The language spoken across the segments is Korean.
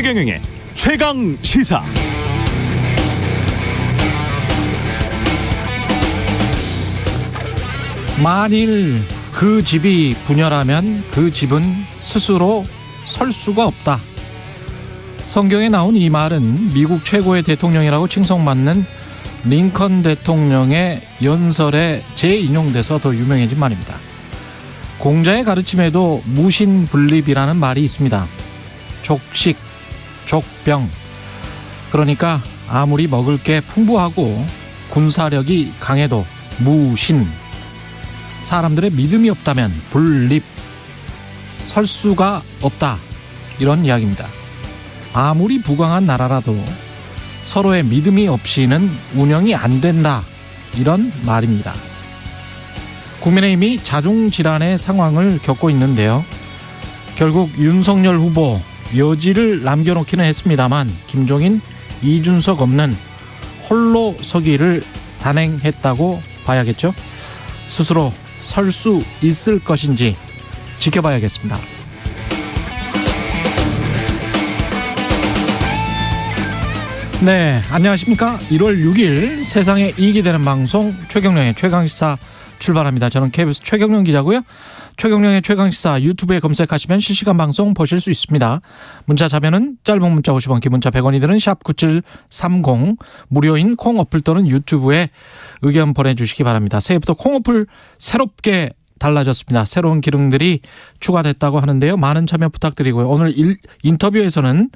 최경영의 최강 시사. 만일 그 집이 분열하면 그 집은 스스로 설 수가 없다. 성경에 나온 이 말은 미국 최고의 대통령이라고 칭송받는 링컨 대통령의 연설에 재인용돼서 더 유명해진 말입니다. 공자의 가르침에도 무신분립이라는 말이 있습니다. 족식, 족병. 그러니까 아무리 먹을 게 풍부하고 군사력이 강해도 무신. 사람들의 믿음이 없다면 분립. 설 수가 없다. 이런 이야기입니다. 아무리 부강한 나라라도 서로의 믿음이 없이는 운영이 안 된다. 이런 말입니다. 국민의힘이 자중질환의 상황을 겪고 있는데요. 결국 윤석열 후보 여지를 남겨놓기는 했습니다만 김종인, 이준석 없는 홀로 서기를 단행했다고 봐야겠죠. 스스로 설 수 있을 것인지 지켜봐야겠습니다. 네, 안녕하십니까. 1월 6일 세상에 이익이 되는 방송 최경영의 최강시사 출발합니다. 저는 KBS 최경영 기자고요. 최경영의 최강시사 유튜브에 검색하시면 실시간 방송 보실 수 있습니다. 문자 자면은 짧은 문자 50원, 긴 문자 100원이 드는 샵9730 무료인 콩 어플 또는 유튜브에 의견 보내주시기 바랍니다. 새해부터 콩 어플 새롭게 달라졌습니다. 새로운 기능들이 추가됐다고 하는데요. 많은 참여 부탁드리고요. 오늘 인터뷰에서는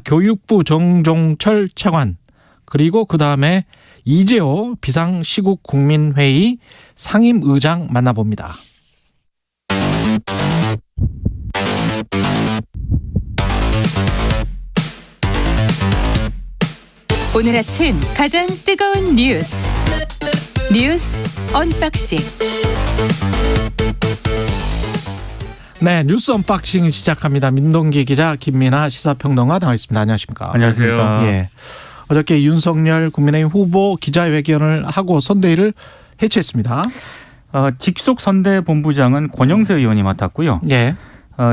교육부 정종철 차관 그리고 그다음에 이재호 비상시국국민회의 상임의장 만나봅니다. 오늘 아침 가장 뜨거운 뉴스 언박싱. 네, 뉴스 언박싱 시작합니다. 민동기 기자, 김민아 시사평론가 나와 있습니다. 안녕하십니까? 안녕하세요. 예, 어저께 윤석열 국민의힘 후보 기자회견을 하고 선대위를 해체했습니다. 직속 선대본부장은 권영세 의원이 맡았고요. 예.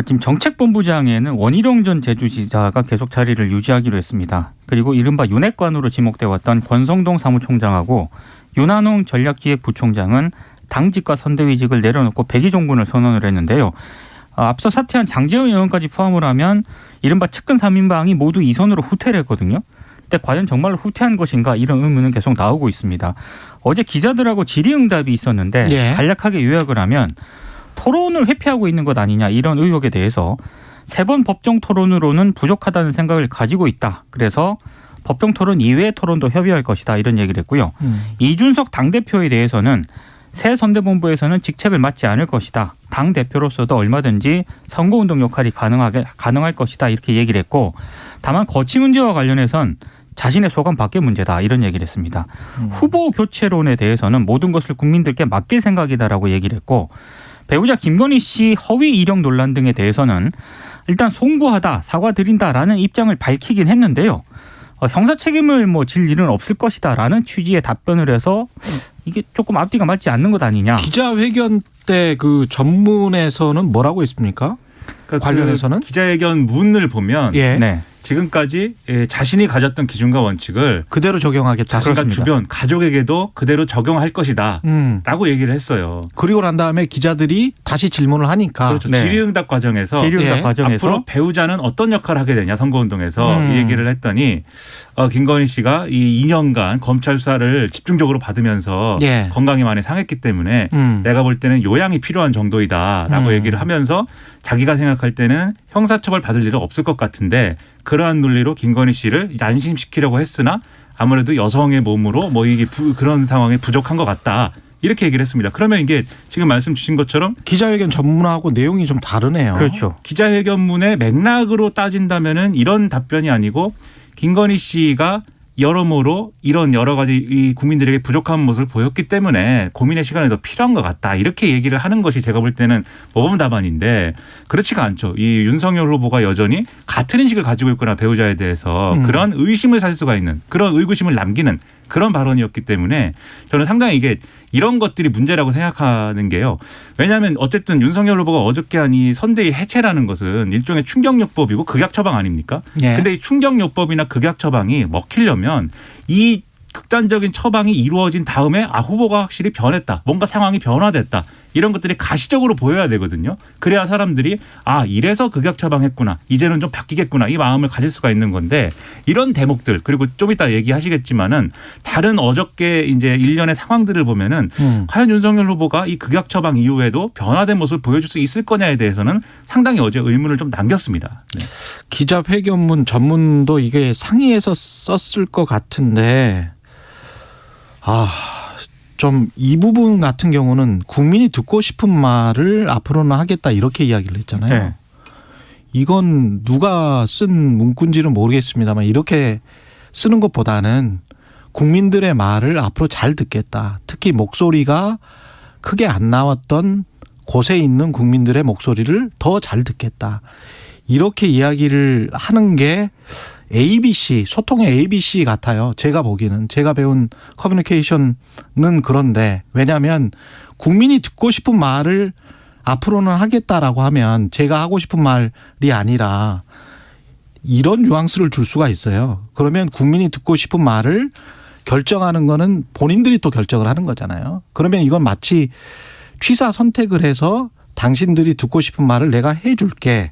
지금 정책본부장에는 원희룡 전 제주지사가 계속 자리를 유지하기로 했습니다. 그리고 이른바 윤핵관으로 지목돼 왔던 권성동 사무총장하고 윤한홍 전략기획부총장은 당직과 선대위직을 내려놓고 백의종군을 선언을 했는데요. 앞서 사퇴한 장제원 의원까지 포함을 하면 이른바 측근 3인방이 모두 이 선으로 후퇴를 했거든요. 근데 과연 정말로 후퇴한 것인가 이런 의문은 계속 나오고 있습니다. 어제 기자들하고 질의응답이 있었는데 예. 간략하게 요약을 하면 토론을 회피하고 있는 것 아니냐 이런 의혹에 대해서 3번 법정 토론으로는 부족하다는 생각을 가지고 있다. 그래서 법정 토론 이외의 토론도 협의할 것이다 이런 얘기를 했고요. 이준석 당대표에 대해서는 새 선대본부에서는 직책을 맡지 않을 것이다. 당대표로서도 얼마든지 선거운동 역할이 가능할 것이다 이렇게 얘기를 했고 다만 거취 문제와 관련해선 자신의 소감 밖의 문제다 이런 얘기를 했습니다. 후보 교체론에 대해서는 모든 것을 국민들께 맡길 생각이다라고 얘기를 했고 배우자 김건희 씨 허위 이력 논란 등에 대해서는 일단 송구하다 사과드린다라는 입장을 밝히긴 했는데요. 형사 책임을 질 일은 없을 것이다라는 취지의 답변을 해서 이게 조금 앞뒤가 맞지 않는 것 아니냐. 기자회견 때 그 전문에서는 뭐라고 했습니까? 그러니까 관련해서는? 그 기자회견 문을 보면 예. 네. 지금까지 자신이 가졌던 기준과 원칙을 그대로 적용하겠다. 자신과 그렇습니다. 주변 가족에게도 그대로 적용할 것이다 라고 얘기를 했어요. 그리고 난 다음에 기자들이 다시 질문을 하니까 그렇죠. 네. 질의응답 과정에서 질의응답 예. 과정에서 앞으로 배우자는 어떤 역할을 하게 되냐 선거운동에서 이 얘기를 했더니 김건희 씨가 이 2년간 검찰 수사를 집중적으로 받으면서 예. 건강이 많이 상했기 때문에 내가 볼 때는 요양이 필요한 정도이다라고 얘기를 하면서 자기가 생각할 때는 형사처벌 받을 일은 없을 것 같은데 그러한 논리로 김건희 씨를 안심시키려고 했으나 아무래도 여성의 몸으로 이게 그런 상황에 부족한 것 같다. 이렇게 얘기를 했습니다. 그러면 이게 지금 말씀 주신 것처럼 기자회견 전문하고 내용이 좀 다르네요. 그렇죠. 기자회견문의 맥락으로 따진다면은 이런 답변이 아니고 김건희 씨가 여러모로 이런 여러 가지 이 국민들에게 부족한 모습을 보였기 때문에 고민의 시간이 더 필요한 것 같다. 이렇게 얘기를 하는 것이 제가 볼 때는 모범 답안인데 그렇지가 않죠. 이 윤석열 후보가 여전히 같은 인식을 가지고 있거나 배우자에 대해서 그런 의심을 살 수가 있는 그런 의구심을 남기는 그런 발언이었기 때문에 저는 상당히 이게 이런 것들이 문제라고 생각하는 게요. 왜냐하면 어쨌든 윤석열 후보가 어저께 한 이 선대위 해체라는 것은 일종의 충격요법이고 극약 처방 아닙니까? 예. 근데 이 충격요법이나 극약 처방이 먹히려면 이 극단적인 처방이 이루어진 다음에 후보가 확실히 변했다. 뭔가 상황이 변화됐다. 이런 것들이 가시적으로 보여야 되거든요. 그래야 사람들이 이래서 극약 처방했구나. 이제는 좀 바뀌겠구나. 이 마음을 가질 수가 있는 건데 이런 대목들 그리고 좀 이따 얘기하시겠지만은 다른 어저께 이제 일련의 상황들을 보면은 과연 윤석열 후보가 이 극약 처방 이후에도 변화된 모습을 보여줄 수 있을 거냐에 대해서는 상당히 어제 의문을 좀 남겼습니다. 네. 기자회견문 전문도 이게 상의해서 썼을 것 같은데 좀 이 부분 같은 경우는 국민이 듣고 싶은 말을 앞으로는 하겠다 이렇게 이야기를 했잖아요. 네. 이건 누가 쓴 문구인지는 모르겠습니다만 이렇게 쓰는 것보다는 국민들의 말을 앞으로 잘 듣겠다. 특히 목소리가 크게 안 나왔던 곳에 있는 국민들의 목소리를 더 잘 듣겠다. 이렇게 이야기를 하는 게 ABC, 소통의 ABC 같아요. 제가 보기에는. 제가 배운 커뮤니케이션은 그런데 왜냐하면 국민이 듣고 싶은 말을 앞으로는 하겠다라고 하면 제가 하고 싶은 말이 아니라 이런 뉘앙스를 줄 수가 있어요. 그러면 국민이 듣고 싶은 말을 결정하는 거는 본인들이 또 결정을 하는 거잖아요. 그러면 이건 마치 취사 선택을 해서 당신들이 듣고 싶은 말을 내가 해줄게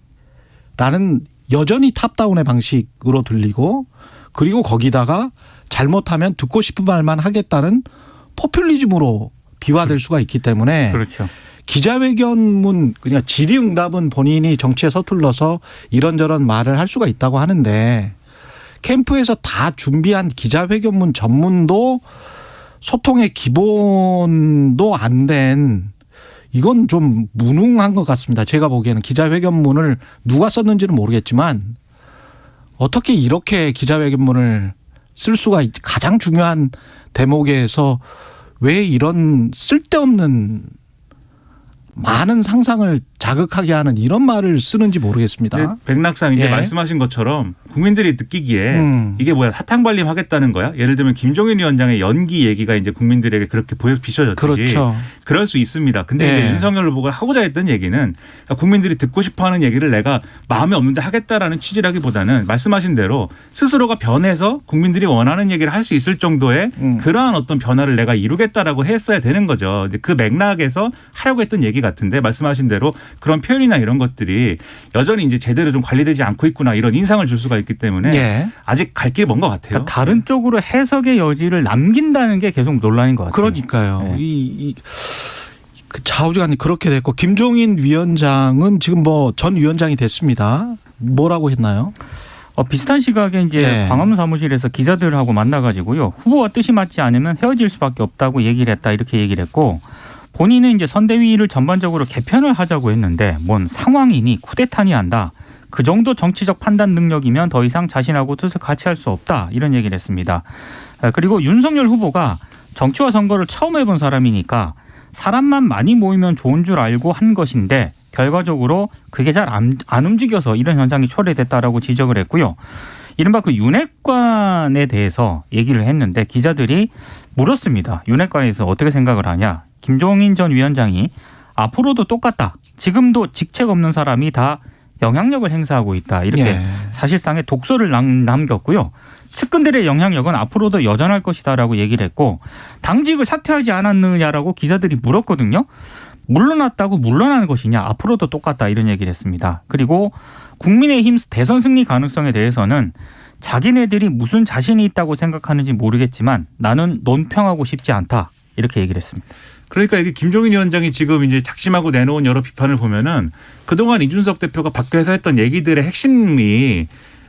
라는 여전히 탑다운의 방식으로 들리고 그리고 거기다가 잘못하면 듣고 싶은 말만 하겠다는 포퓰리즘으로 비화될 수가 있기 때문에 그렇죠. 기자회견문 그냥 질의응답은 본인이 정치에 서툴러서 이런저런 말을 할 수가 있다고 하는데 캠프에서 다 준비한 기자회견문 전문도 소통의 기본도 안 된 이건 좀 무능한 것 같습니다. 제가 보기에는 기자회견문을 누가 썼는지는 모르겠지만 어떻게 이렇게 기자회견문을 쓸 수가 가장 중요한 대목에서 왜 이런 쓸데없는 많은 상상을 자극하게 하는 이런 말을 쓰는지 모르겠습니다. 네, 백낙상 이제 예. 말씀하신 것처럼 국민들이 느끼기에 이게 뭐야 사탕발림 하겠다는 거야? 예를 들면 김종인 위원장의 연기 얘기가 이제 국민들에게 그렇게 비춰졌듯이 그렇죠. 그럴 수 있습니다. 근데 예. 이제 윤석열 후보가 하고자 했던 얘기는 국민들이 듣고 싶어하는 얘기를 내가 마음에 없는데 하겠다라는 취지라기보다는 말씀하신 대로 스스로가 변해서 국민들이 원하는 얘기를 할 수 있을 정도의 그러한 어떤 변화를 내가 이루겠다라고 했어야 되는 거죠. 그 맥락에서 하려고 했던 얘기 같은데 말씀하신 대로 그런 표현이나 이런 것들이 여전히 이제 제대로 좀 관리되지 않고 있구나 이런 인상을 줄 수가 있기 때문에 예. 아직 갈 길이 먼 것 같아요. 그러니까 다른 쪽으로 해석의 여지를 남긴다는 게 계속 논란인 것 같아요. 그러니까요. 네. 그 좌우지간이 그렇게 됐고 김종인 위원장은 지금 뭐 전 위원장이 됐습니다. 뭐라고 했나요? 비슷한 시각에 이제 네. 광화문 사무실에서 기자들하고 만나가지고요. 후보와 뜻이 맞지 않으면 헤어질 수밖에 없다고 얘기를 했다 이렇게 얘기를 했고 본인은 이제 선대위를 전반적으로 개편을 하자고 했는데 뭔 상황이니 쿠데타니 한다. 그 정도 정치적 판단 능력이면 더 이상 자신하고 뜻을 같이 할 수 없다. 이런 얘기를 했습니다. 그리고 윤석열 후보가 정치와 선거를 처음 해본 사람이니까 사람만 많이 모이면 좋은 줄 알고 한 것인데 결과적으로 그게 잘 안 움직여서 이런 현상이 초래됐다라고 지적을 했고요. 이른바 그 윤핵관에 대해서 얘기를 했는데 기자들이 물었습니다. 윤핵관에서 어떻게 생각을 하냐. 김종인 전 위원장이 앞으로도 똑같다. 지금도 직책 없는 사람이 다 영향력을 행사하고 있다. 이렇게 예. 사실상의 독소를 남겼고요. 측근들의 영향력은 앞으로도 여전할 것이다라고 얘기를 했고 당직을 사퇴하지 않았느냐라고 기자들이 물었거든요. 물러났다고 물러나는 것이냐. 앞으로도 똑같다. 이런 얘기를 했습니다. 그리고 국민의힘 대선 승리 가능성에 대해서는 자기네들이 무슨 자신이 있다고 생각하는지 모르겠지만 나는 논평하고 싶지 않다. 이렇게 얘기를 했습니다. 그러니까 이게 김종인 위원장이 지금 이제 작심하고 내놓은 여러 비판을 보면은 그동안 이준석 대표가 밖에서 했던 얘기들의 핵심이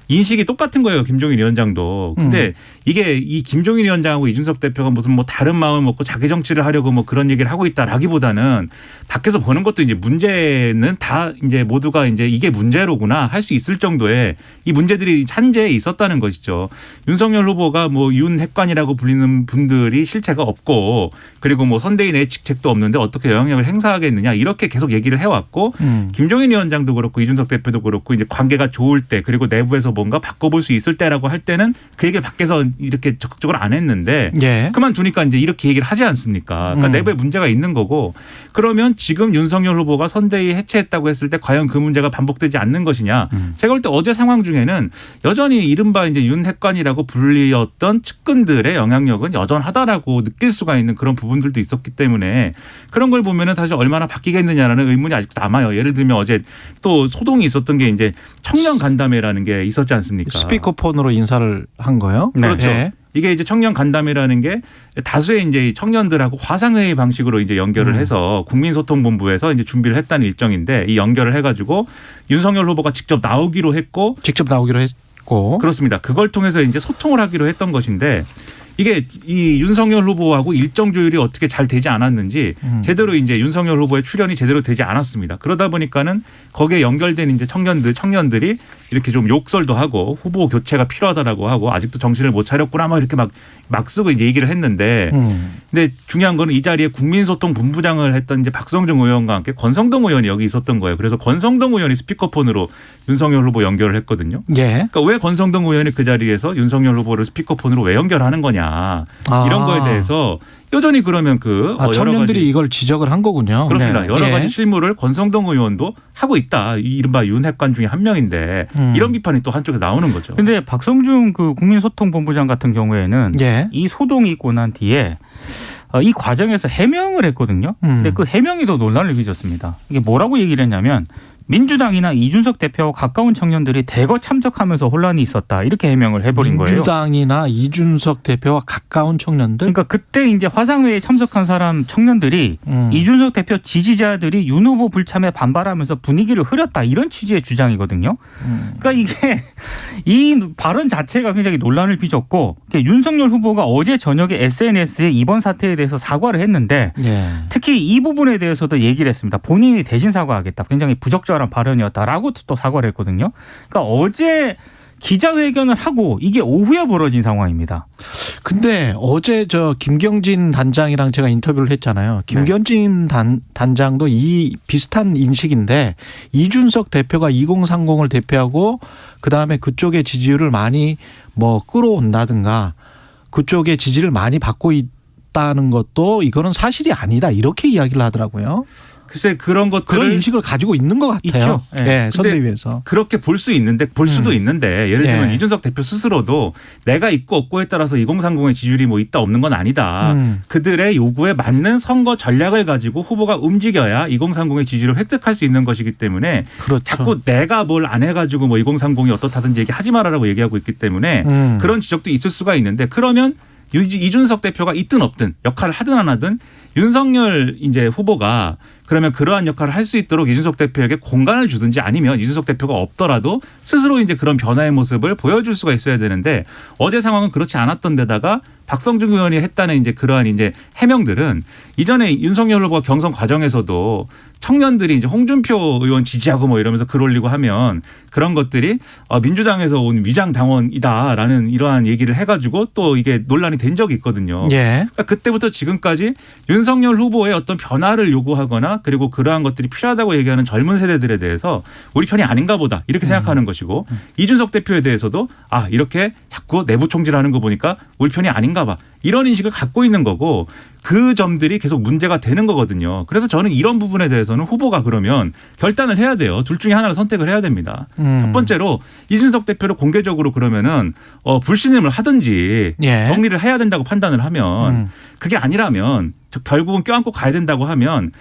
인식이 똑같은 거예요. 김종인 위원장도. 근데 이게 이 김종인 위원장하고 이준석 대표가 무슨 뭐 다른 마음을 먹고 자기 정치를 하려고 뭐 그런 얘기를 하고 있다라기보다는 밖에서 보는 것도 이제 문제는 다 이제 모두가 이제 이게 문제로구나 할 수 있을 정도의 이 문제들이 산재에 있었다는 것이죠. 윤석열 후보가 뭐 윤핵관이라고 불리는 분들이 실체가 없고 그리고 뭐 선대위 내 직책도 없는데 어떻게 영향력을 행사하겠느냐 이렇게 계속 얘기를 해왔고 김종인 위원장도 그렇고 이준석 대표도 그렇고 이제 관계가 좋을 때 그리고 내부에서 뭔가 바꿔볼 수 있을 때라고 할 때는 그 얘기를 밖에서 이렇게 적극적으로 안 했는데 예. 그만두니까 이제 이렇게 얘기를 하지 않습니까? 그러니까 내부에 문제가 있는 거고 그러면 지금 윤석열 후보가 선대위 해체했다고 했을 때 과연 그 문제가 반복되지 않는 것이냐? 제가 볼 때 어제 상황 중에는 여전히 이른바 이제 윤핵관이라고 불리었던 측근들의 영향력은 여전하다라고 느낄 수가 있는 그런 부분들도 있었기 때문에 그런 걸 보면은 사실 얼마나 바뀌겠느냐라는 의문이 아직도 남아요. 예를 들면 어제 또 소동이 있었던 게 이제 청년 간담회라는 게 있었지 않습니까? 스피커폰으로 인사를 한 거요? 네. 그렇죠. 예. 이게 이제 청년 간담회라는 게 다수의 이제 청년들하고 화상회의 방식으로 이제 연결을 해서 국민소통본부에서 이제 준비를 했다는 일정인데 이 연결을 해가지고 윤석열 후보가 직접 나오기로 했고 직접 나오기로 했고. 그렇습니다. 그걸 통해서 이제 소통을 하기로 했던 것인데 이게 이 윤석열 후보하고 일정 조율이 어떻게 잘 되지 않았는지 제대로 이제 윤석열 후보의 출연이 제대로 되지 않았습니다. 그러다 보니까는 거기에 연결된 이제 청년들이 이렇게 좀 욕설도 하고 후보 교체가 필요하다라고 하고 아직도 정신을 못 차렸구나 막 이렇게 막 쓰고 이제 얘기를 했는데 근데 중요한 거는 이 자리에 국민소통 본부장을 했던 이제 박성중 의원과 함께 권성동 의원이 여기 있었던 거예요. 그래서 권성동 의원이 스피커폰으로 윤석열 후보 연결을 했거든요. 예. 그러니까 왜 권성동 의원이 그 자리에서 윤석열 후보를 스피커폰으로 왜 연결하는 거냐 이런 거에 대해서 여전히 그러면 여러 청년들이 가지 이걸 지적을 한 거군요. 그렇습니다. 네. 여러 예. 가지 실무를 권성동 의원도 하고 있다. 이른바 윤핵관 중에 한 명인데 이런 비판이 또 한쪽에 나오는 거죠. 근데 박성중 그 국민소통본부장 같은 경우에는 예. 이 소동이 있고 난 뒤에 이 과정에서 해명을 했거든요. 근데 그 해명이 더 논란을 빚었습니다. 이게 뭐라고 얘기를 했냐면 민주당이나 이준석 대표와 가까운 청년들이 대거 참석하면서 혼란이 있었다. 이렇게 해명을 해버린 거예요. 민주당이나 이준석 대표와 가까운 청년들. 그러니까 그때 이제 화상회의에 참석한 사람 청년들이 이준석 대표 지지자들이 윤 후보 불참에 반발하면서 분위기를 흐렸다. 이런 취지의 주장이거든요. 그러니까 이게 이 발언 자체가 굉장히 논란을 빚었고 윤석열 후보가 어제 저녁에 SNS에 이번 사태에 대해서 사과를 했는데 예. 특히 이 부분에 대해서도 얘기를 했습니다. 본인이 대신 사과하겠다. 굉장히 부적절한 발언이었다라고 또 사과를 했거든요. 그러니까 어제 기자회견을 하고 이게 오후에 벌어진 상황입니다. 근데 어제 저 김경진 단장이랑 제가 인터뷰를 했잖아요. 김경진 단장도 이 비슷한 인식인데 이준석 대표가 2030을 대표하고 그다음에 그쪽의 지지율을 많이 뭐 끌어온다든가 그쪽의 지지를 많이 받고 있다는 것도 이거는 사실이 아니다. 이렇게 이야기를 하더라고요. 글쎄 그런 것들을 그런 인식을 가지고 있는 것 같아요. 있죠. 네. 예, 선대위에서. 그렇게 볼 수 있는데 볼 수도 있는데 예를 들면 예. 이준석 대표 스스로도 내가 있고 없고에 따라서 2030의 지지율이 뭐 있다 없는 건 아니다. 그들의 요구에 맞는 선거 전략을 가지고 후보가 움직여야 2030의 지지율을 획득할 수 있는 것이기 때문에 그렇죠. 자꾸 내가 뭘 안 해가지고 뭐 2030이 어떻다든지 얘기하지 말아라고 얘기하고 있기 때문에 그런 지적도 있을 수가 있는데 그러면 이준석 대표가 있든 없든 역할을 하든 안 하든 윤석열 이제 후보가 그러면 그러한 역할을 할 수 있도록 이준석 대표에게 공간을 주든지 아니면 이준석 대표가 없더라도 스스로 이제 그런 변화의 모습을 보여줄 수가 있어야 되는데 어제 상황은 그렇지 않았던 데다가 박성중 의원이 했다는 이제 그러한 이제 해명들은 이전에 윤석열 후보가 경선 과정에서도 청년들이 이제 홍준표 의원 지지하고 뭐 이러면서 글 올리고 하면 그런 것들이 민주당에서 온 위장 당원이다라는 이러한 얘기를 해가지고 또 이게 논란이 된 적이 있거든요. 예. 그러니까 그때부터 지금까지 윤석열 후보의 어떤 변화를 요구하거나 그리고 그러한 것들이 필요하다고 얘기하는 젊은 세대들에 대해서 우리 편이 아닌가 보다 이렇게 생각하는 것이고 이준석 대표에 대해서도 이렇게 자꾸 내부 총질하는 거 보니까 우리 편이 아닌가 봐 이런 인식을 갖고 있는 거고 그 점들이 계속 문제가 되는 거거든요. 그래서 저는 이런 부분에 대해서는 후보가 그러면 결단을 해야 돼요. 둘 중에 하나를 선택을 해야 됩니다. 첫 번째로 이준석 대표를 공개적으로 그러면은 불신임을 하든지 예. 정리를 해야 된다고 판단을 하면 그게 아니라면 결국은 껴안고 가야 된다고 하면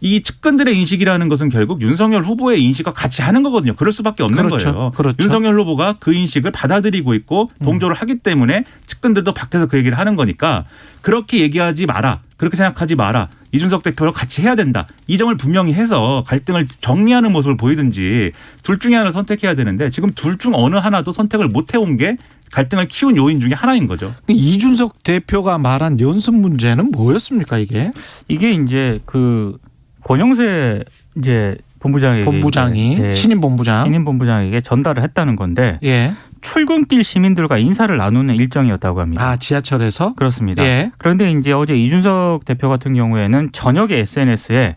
이 측근들의 인식이라는 것은 결국 윤석열 후보의 인식과 같이 하는 거거든요. 그럴 수밖에 없는 그렇죠. 거예요. 그렇죠. 윤석열 후보가 그 인식을 받아들이고 있고 동조를 하기 때문에 측근들도 밖에서 그 얘기를 하는 거니까 그렇게 얘기하지 마라. 그렇게 생각하지 마라. 이준석 대표와 같이 해야 된다. 이 점을 분명히 해서 갈등을 정리하는 모습을 보이든지 둘 중에 하나를 선택해야 되는데 지금 둘 중 어느 하나도 선택을 못 해온 게 갈등을 키운 요인 중에 하나인 거죠. 이준석 대표가 말한 연습 문제는 뭐였습니까 이게? 이게 이제 그 권영세 이제 본부장이 예, 신임 본부장. 신임 본부장에게 전달을 했다는 건데 예. 출근길 시민들과 인사를 나누는 일정이었다고 합니다. 지하철에서? 그렇습니다. 예. 그런데 이제 어제 이준석 대표 같은 경우에는 저녁에 SNS에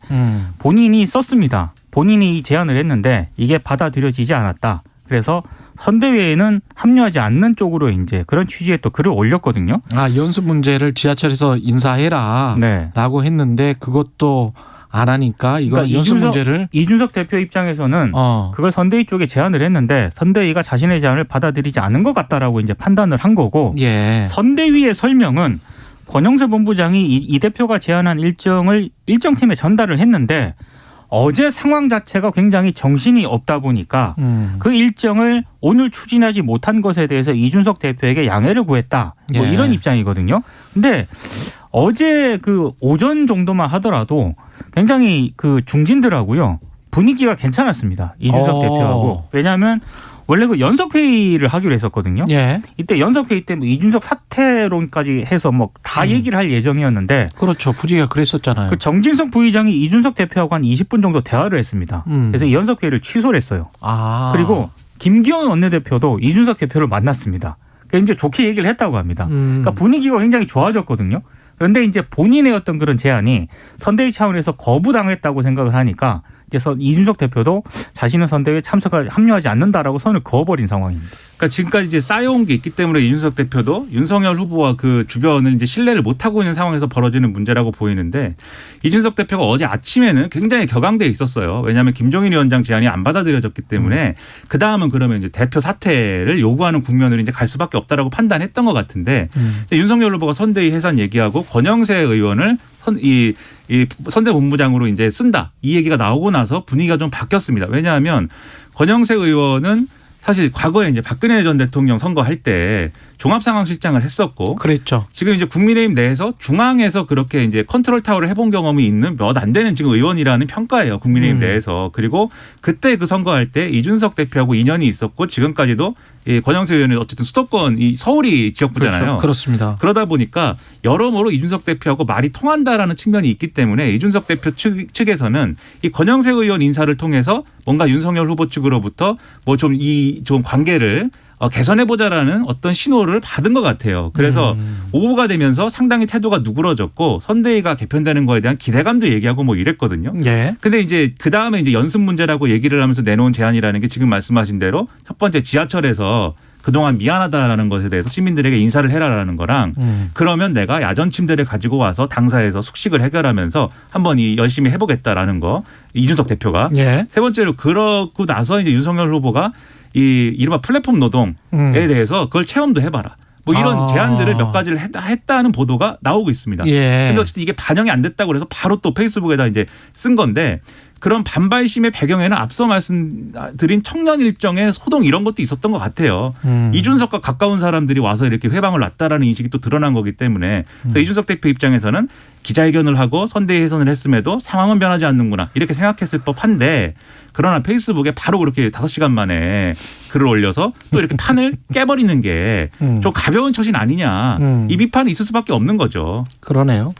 본인이 썼습니다. 본인이 이 제안을 했는데 이게 받아들여지지 않았다. 그래서 선대위에는 합류하지 않는 쪽으로 이제 그런 취지의 또 글을 올렸거든요. 아, 연습 문제를 지하철에서 인사해라 네. 라고 했는데 그것도 안 하니까 이거 그러니까 연습 문제를 이준석 대표 입장에서는 그걸 선대위 쪽에 제안을 했는데 선대위가 자신의 제안을 받아들이지 않은 것 같다라고 이제 판단을 한 거고 예. 선대위의 설명은 권영세 본부장이 이 대표가 제안한 일정을 일정팀에 전달을 했는데 어제 상황 자체가 굉장히 정신이 없다 보니까 그 일정을 오늘 추진하지 못한 것에 대해서 이준석 대표에게 양해를 구했다. 뭐 예. 이런 입장이거든요. 근데 어제 그 오전 정도만 하더라도 굉장히 그 중진들하고요. 분위기가 괜찮았습니다. 이준석 대표하고. 왜냐하면 원래 그 연석회의를 하기로 했었거든요. 예. 이때 연석회의 때 뭐 이준석 사퇴론까지 해서 뭐 다 얘기를 할 예정이었는데 그렇죠. 부지가 그랬었잖아요. 그 정진석 부의장이 이준석 대표하고 한 20분 정도 대화를 했습니다. 그래서 이 연석회의를 취소를 했어요. 아. 그리고 김기현 원내대표도 이준석 대표를 만났습니다. 그러니까 이제 좋게 얘기를 했다고 합니다. 그러니까 분위기가 굉장히 좋아졌거든요. 그런데 이제 본인의 어떤 그런 제안이 선대위 차원에서 거부당했다고 생각을 하니까 이제 이준석 대표도 자신은 선대위에 합류하지 않는다라고 선을 그어버린 상황입니다. 그러니까 지금까지 이제 쌓여온 게 있기 때문에 이준석 대표도 윤석열 후보와 그 주변을 이제 신뢰를 못 하고 있는 상황에서 벌어지는 문제라고 보이는데 이준석 대표가 어제 아침에는 굉장히 격앙돼 있었어요. 왜냐하면 김종인 위원장 제안이 안 받아들여졌기 때문에 그 다음은 그러면 이제 대표 사퇴를 요구하는 국면으로 이제 갈 수밖에 없다라고 판단했던 것 같은데 근데 윤석열 후보가 선대위 해산 얘기하고 권영세 의원을 이 선대본부장으로 이제 쓴다 이 얘기가 나오고 나서 분위기가 좀 바뀌었습니다. 왜냐하면 권영세 의원은 사실 과거에 이제 박근혜 전 대통령 선거할 때 종합상황실장을 했었고, 그랬죠. 지금 이제 국민의힘 내에서 중앙에서 그렇게 이제 컨트롤 타워를 해본 경험이 있는 몇 안 되는 지금 의원이라는 평가예요. 국민의힘 내에서. 그리고 그때 그 선거할 때 이준석 대표하고 인연이 있었고 지금까지도 이 권영세 의원은 어쨌든 수도권 이 서울이 지역구잖아요. 그렇죠. 그렇습니다. 그러다 보니까 여러모로 이준석 대표하고 말이 통한다라는 측면이 있기 때문에 이준석 대표 측에서는 이 권영세 의원 인사를 통해서 뭔가 윤석열 후보 측으로부터 뭐 좀 좀 관계를 개선해보자라는 어떤 신호를 받은 것 같아요. 그래서 오후가 되면서 상당히 태도가 누그러졌고 선대위가 개편되는 거에 대한 기대감도 얘기하고 뭐 이랬거든요. 예. 근데 이제 그 다음에 이제 연습 문제라고 얘기를 하면서 내놓은 제안이라는 게 지금 말씀하신 대로 첫 번째 지하철에서 그동안 미안하다라는 것에 대해서 시민들에게 인사를 해라라는 거랑 그러면 내가 야전 침대를 가지고 와서 당사에서 숙식을 해결하면서 한번 열심히 해보겠다라는 거 이준석 대표가 예. 세 번째로 그러고 나서 이제 윤석열 후보가 이 이른바 플랫폼 노동에 대해서 그걸 체험도 해봐라. 뭐 이런 제안들을 몇 가지를 했다는 보도가 나오고 있습니다. 예. 근데 어쨌든 이게 반영이 안 됐다고 그래서 바로 또 페이스북에다 이제 쓴 건데 그런 반발심의 배경에는 앞서 말씀드린 청년 일정의 소동 이런 것도 있었던 것 같아요. 이준석과 가까운 사람들이 와서 이렇게 회방을 놨다라는 인식이 또 드러난 거기 때문에 그래서 이준석 대표 입장에서는 기자회견을 하고 선대위 해산을 했음에도 상황은 변하지 않는구나 이렇게 생각했을 법한데 그러나 페이스북에 바로 그렇게 5시간 만에 글을 올려서 또 이렇게 판을 깨버리는 게 좀 가벼운 처신 아니냐 이 비판이 있을 수밖에 없는 거죠. 그러네요.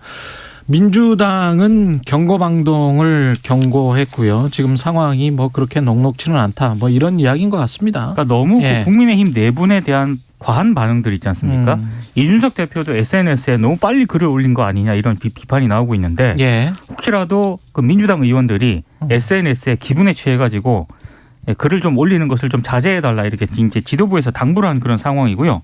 민주당은 경고방동을 경고했고요. 지금 상황이 뭐 그렇게 녹록치는 않다. 뭐 이런 이야기인 것 같습니다. 그러니까 너무 예. 국민의힘 내분에 대한 과한 반응들 있지 않습니까? 이준석 대표도 SNS에 너무 빨리 글을 올린 거 아니냐 이런 비판이 나오고 있는데 예. 혹시라도 그 민주당 의원들이 SNS에 기분에 취해가지고 글을 좀 올리는 것을 좀 자제해달라 이렇게 이제 지도부에서 당부를 한 그런 상황이고요.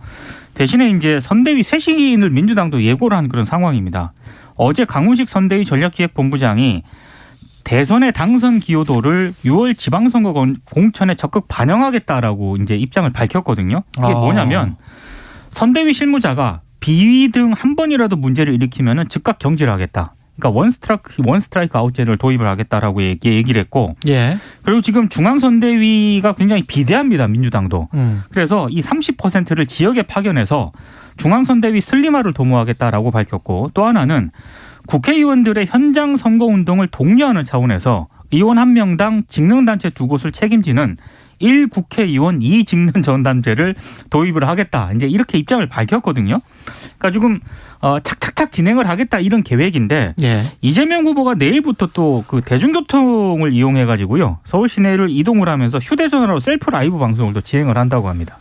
대신에 이제 선대위 쇄신을 민주당도 예고를 한 그런 상황입니다. 어제 강훈식 선대위 전략기획본부장이 대선의 당선 기여도를 6월 지방선거 공천에 적극 반영하겠다라고 이제 입장을 밝혔거든요. 이게 뭐냐면 선대위 실무자가 비위 등 한 번이라도 문제를 일으키면은 즉각 경질을 하겠다. 그러니까 원스트라이크 아웃제를 도입을 하겠다라고 얘기를 했고, 예. 그리고 지금 중앙선대위가 굉장히 비대합니다. 민주당도. 그래서 이 30%를 지역에 파견해서 중앙선대위 슬림화를 도모하겠다라고 밝혔고, 또 하나는 국회의원들의 현장 선거운동을 독려하는 차원에서 의원 1명당 직능단체 2곳을 책임지는 1국회의원 2직능전담제를 도입을 하겠다. 이제 이렇게 입장을 밝혔거든요. 그러니까 지금 착착착 진행을 하겠다 이런 계획인데 예. 이재명 후보가 내일부터 또 그 대중교통을 이용해 가지고요 서울 시내를 이동을 하면서 휴대전화로 셀프 라이브 방송을 또 진행을 한다고 합니다.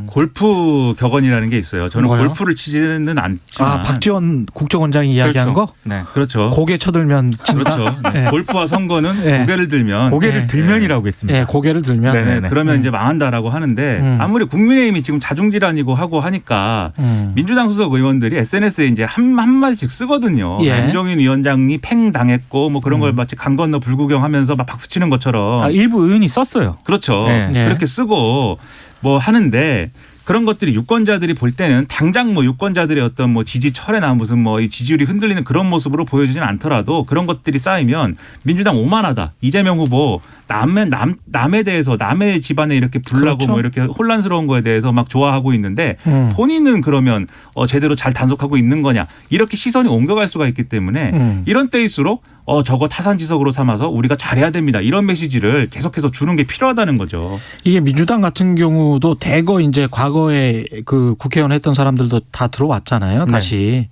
골프 격언이라는 게 있어요. 저는 뭐요? 골프를 치지는 않지만 박지원 국정원장이 이야기한 그렇죠. 거? 네. 그렇죠. 고개 쳐들면 진다. 그렇죠. 네. 골프와 선거는 네. 고개를 들면 고개를 들면이라고 했습니다. 예, 고개를 들면. 네네네. 그러면 이제 망한다라고 하는데 아무리 국민의힘이 지금 자중질환이고 하고 하니까 민주당 소속 의원들이 SNS에 이제 한마디씩 쓰거든요. 예. 안종인 위원장이 팽 당했고 뭐 그런 걸 마치 강 건너 불구경하면서 막 박수 치는 것처럼. 일부 의원이 썼어요. 그렇죠. 네. 그렇게 쓰고 뭐 하는데 그런 것들이 유권자들이 볼 때는 당장 뭐 유권자들의 어떤 뭐 지지철회나 무슨 뭐 이 지지율이 흔들리는 그런 모습으로 보여지진 않더라도 그런 것들이 쌓이면 민주당 오만하다. 이재명 후보 남에 대해서 남의 집안에 이렇게 불나고 그렇죠. 뭐 이렇게 혼란스러운 거에 대해서 막 좋아하고 있는데 본인은 그러면 제대로 잘 단속하고 있는 거냐 이렇게 시선이 옮겨갈 수가 있기 때문에 이런 때일수록 저거 타산지석으로 삼아서 우리가 잘해야 됩니다. 이런 메시지를 계속해서 주는 게 필요하다는 거죠. 이게 민주당 같은 경우도 대거 이제 과거에 그 국회의원 했던 사람들도 다 들어왔잖아요. 다시.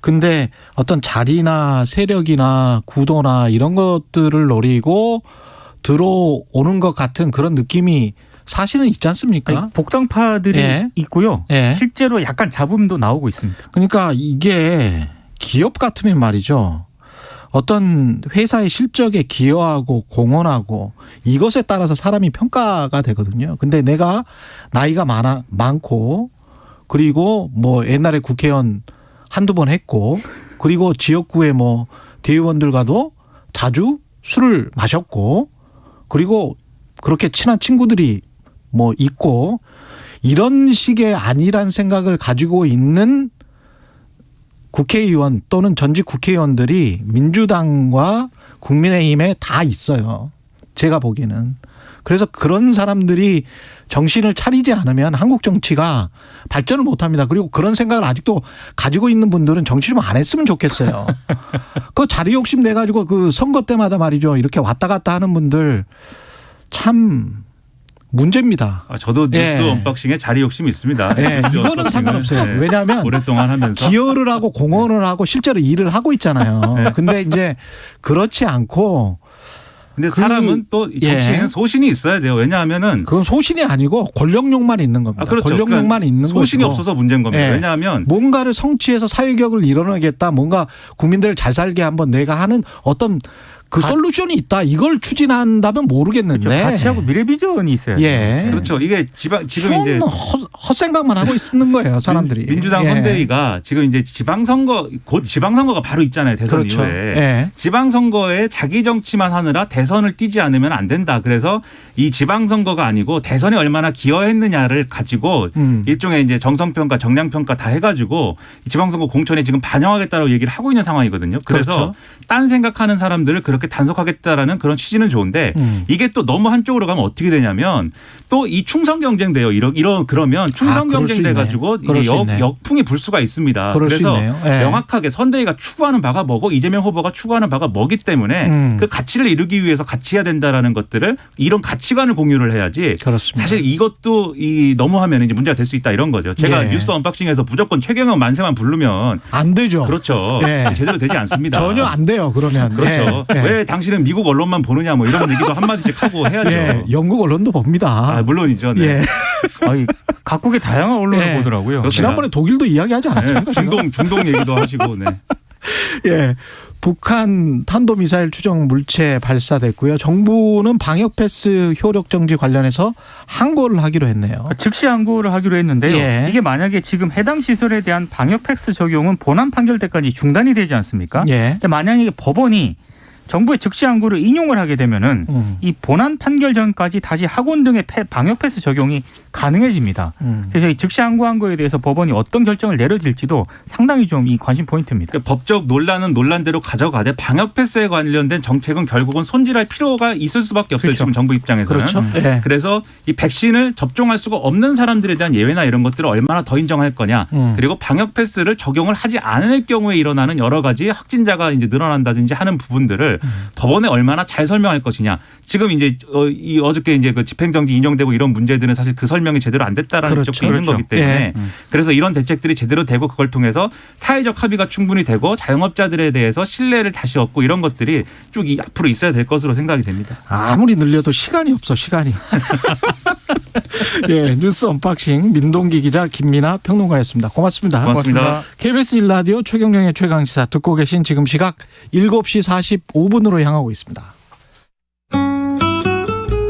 근데 어떤 자리나 세력이나 구도나 이런 것들을 노리고 들어오는 것 같은 그런 느낌이 사실은 있지 않습니까? 아니, 복당파들이 예. 있고요. 예. 실제로 약간 잡음도 나오고 있습니다. 그러니까 이게 기업 같으면 말이죠. 어떤 회사의 실적에 기여하고 공헌하고 이것에 따라서 사람이 평가가 되거든요. 근데 내가 나이가 많고 그리고 뭐 옛날에 국회의원 한두 번 했고 그리고 지역구의 뭐 대의원들과도 자주 술을 마셨고 그리고 그렇게 친한 친구들이 뭐 있고 이런 식의 아니란 생각을 가지고 있는 국회의원 또는 전직 국회의원들이 민주당과 국민의힘에 다 있어요. 제가 보기에는. 그래서 그런 사람들이 정신을 차리지 않으면 한국 정치가 발전을 못합니다. 그리고 그런 생각을 아직도 가지고 있는 분들은 정치 좀 안 했으면 좋겠어요. 그 자리 욕심 내가지고 그 선거 때마다 말이죠. 이렇게 왔다 갔다 하는 분들 참 문제입니다. 저도 뉴스 예. 언박싱에 자리 욕심이 있습니다. 네, 뉴스 이거는 언박싱은, 상관없어요. 네, 왜냐하면 오랫동안 하면서 기여를 하고 공헌을 하고 실제로 일을 하고 있잖아요. 근데 이제 그렇지 않고 근데 사람은 또 정치에는 예. 소신이 있어야 돼요. 왜냐하면은 그건 소신이 아니고 권력욕만 있는 겁니다. 그렇죠. 권력욕만 그러니까 있는 거죠. 소신이 없어서 문제인 겁니다. 예. 왜냐하면 뭔가를 성취해서 사회개혁을 이뤄내겠다. 뭔가 국민들을 잘 살게 한번 내가 하는 어떤 그 솔루션이 있다. 이걸 추진한다면 모르겠는데. 그렇죠. 가치하고 미래 비전이 있어요. 예. 그렇죠. 이게 지금 이제 헛생각만 하고 있는 거예요. 사람들이. 민주당 예. 선대위가 지금 이제 곧 지방선거가 바로 있잖아요. 대선 그렇죠. 이후에. 예. 지방선거에 자기 정치만 하느라 대선을 뛰지 않으면 안 된다. 그래서 이 지방선거가 아니고 대선에 얼마나 기여했느냐를 가지고 일종의 이제 정성평가, 정량평가 다 해가지고 이 지방선거 공천에 지금 반영하겠다고 얘기를 하고 있는 상황이거든요. 그래서 그렇죠. 딴 생각하는 사람들을 그렇게 단속하겠다라는 그런 취지는 좋은데 이게 또 너무 한쪽으로 가면 어떻게 되냐면 또 이 충성 경쟁 돼요. 그러면 충성 그럴 수 경쟁 돼 있네. 가지고 그럴 수 있네. 역풍이 불 수가 있습니다. 그럴 수 그래서 있네요. 예. 명확하게 선대위가 추구하는 바가 뭐고 이재명 후보가 추구하는 바가 뭐기 때문에 그 가치를 이루기 위해서 같이 해야 된다라는 것들을 이런 가치관을 공유를 해야지. 그렇습니다. 사실 이것도 너무하면 이제 문제가 될 수 있다 이런 거죠. 제가 예. 뉴스 언박싱에서 무조건 최경영 만세만 부르면 안 되죠. 그렇죠. 예. 제대로 되지 않습니다. 전혀 안 돼요. 그러면. 그렇죠. 예. 예. 왜 당신은 미국 언론만 보느냐 뭐 이런 얘기도 한마디씩 하고 해야죠. 예. 영국 언론도 봅니다. 물론이죠. 네. 예. 아니, 각국의 다양한 언론을 예. 보더라고요. 그렇습니다. 지난번에 독일도 이야기하지 않았습니까? 네. 중동 얘기도 하시고. 네. 예. 북한 탄도미사일 추정 물체 발사됐고요. 정부는 방역 패스 효력 정지 관련해서 항고를 하기로 했네요. 즉시 항고를 하기로 했는데요. 예. 이게 만약에 지금 해당 시설에 대한 방역 패스 적용은 본안 판결 때까지 중단이 되지 않습니까? 예. 근데 만약에 법원이 정부의 즉시 항고를 인용을 하게 되면은 이 본안 판결 전까지 다시 학원 등의 방역 패스 적용이 가능해집니다. 그래서 이 즉시 항고한 거에 대해서 법원이 어떤 결정을 내려질지도 상당히 좀 이 관심 포인트입니다. 그러니까 법적 논란은 논란대로 가져가되 방역 패스에 관련된 정책은 결국은 손질할 필요가 있을 수밖에 없어요. 그렇죠. 지금 정부 입장에서는. 그렇죠. 예. 그래서 이 백신을 접종할 수가 없는 사람들에 대한 예외나 이런 것들을 얼마나 더 인정할 거냐. 그리고 방역 패스를 적용을 하지 않을 경우에 일어나는 여러 가지 확진자가 이제 늘어난다든지 하는 부분들을 법원에 얼마나 잘 설명할 것이냐. 지금 이제 어저께 이제 그 집행정지 인용되고 이런 문제들은 사실 그 설명이 제대로 안 됐다라는 그렇죠. 지적도 있는 그렇죠. 거기 때문에 예. 그래서 이런 대책들이 제대로 되고 그걸 통해서 사회적 합의가 충분히 되고 자영업자들에 대해서 신뢰를 다시 얻고 이런 것들이 쭉 앞으로 있어야 될 것으로 생각이 됩니다. 아무리 늘려도 시간이 없어. 시간이. 예, 뉴스 언박싱 민동기 기자 김민아 평론가였습니다. 고맙습니다. 고맙습니다. KBS 1라디오 최경영의 최강시사 듣고 계신 지금 시각 7시 45분으로 향하고 있습니다.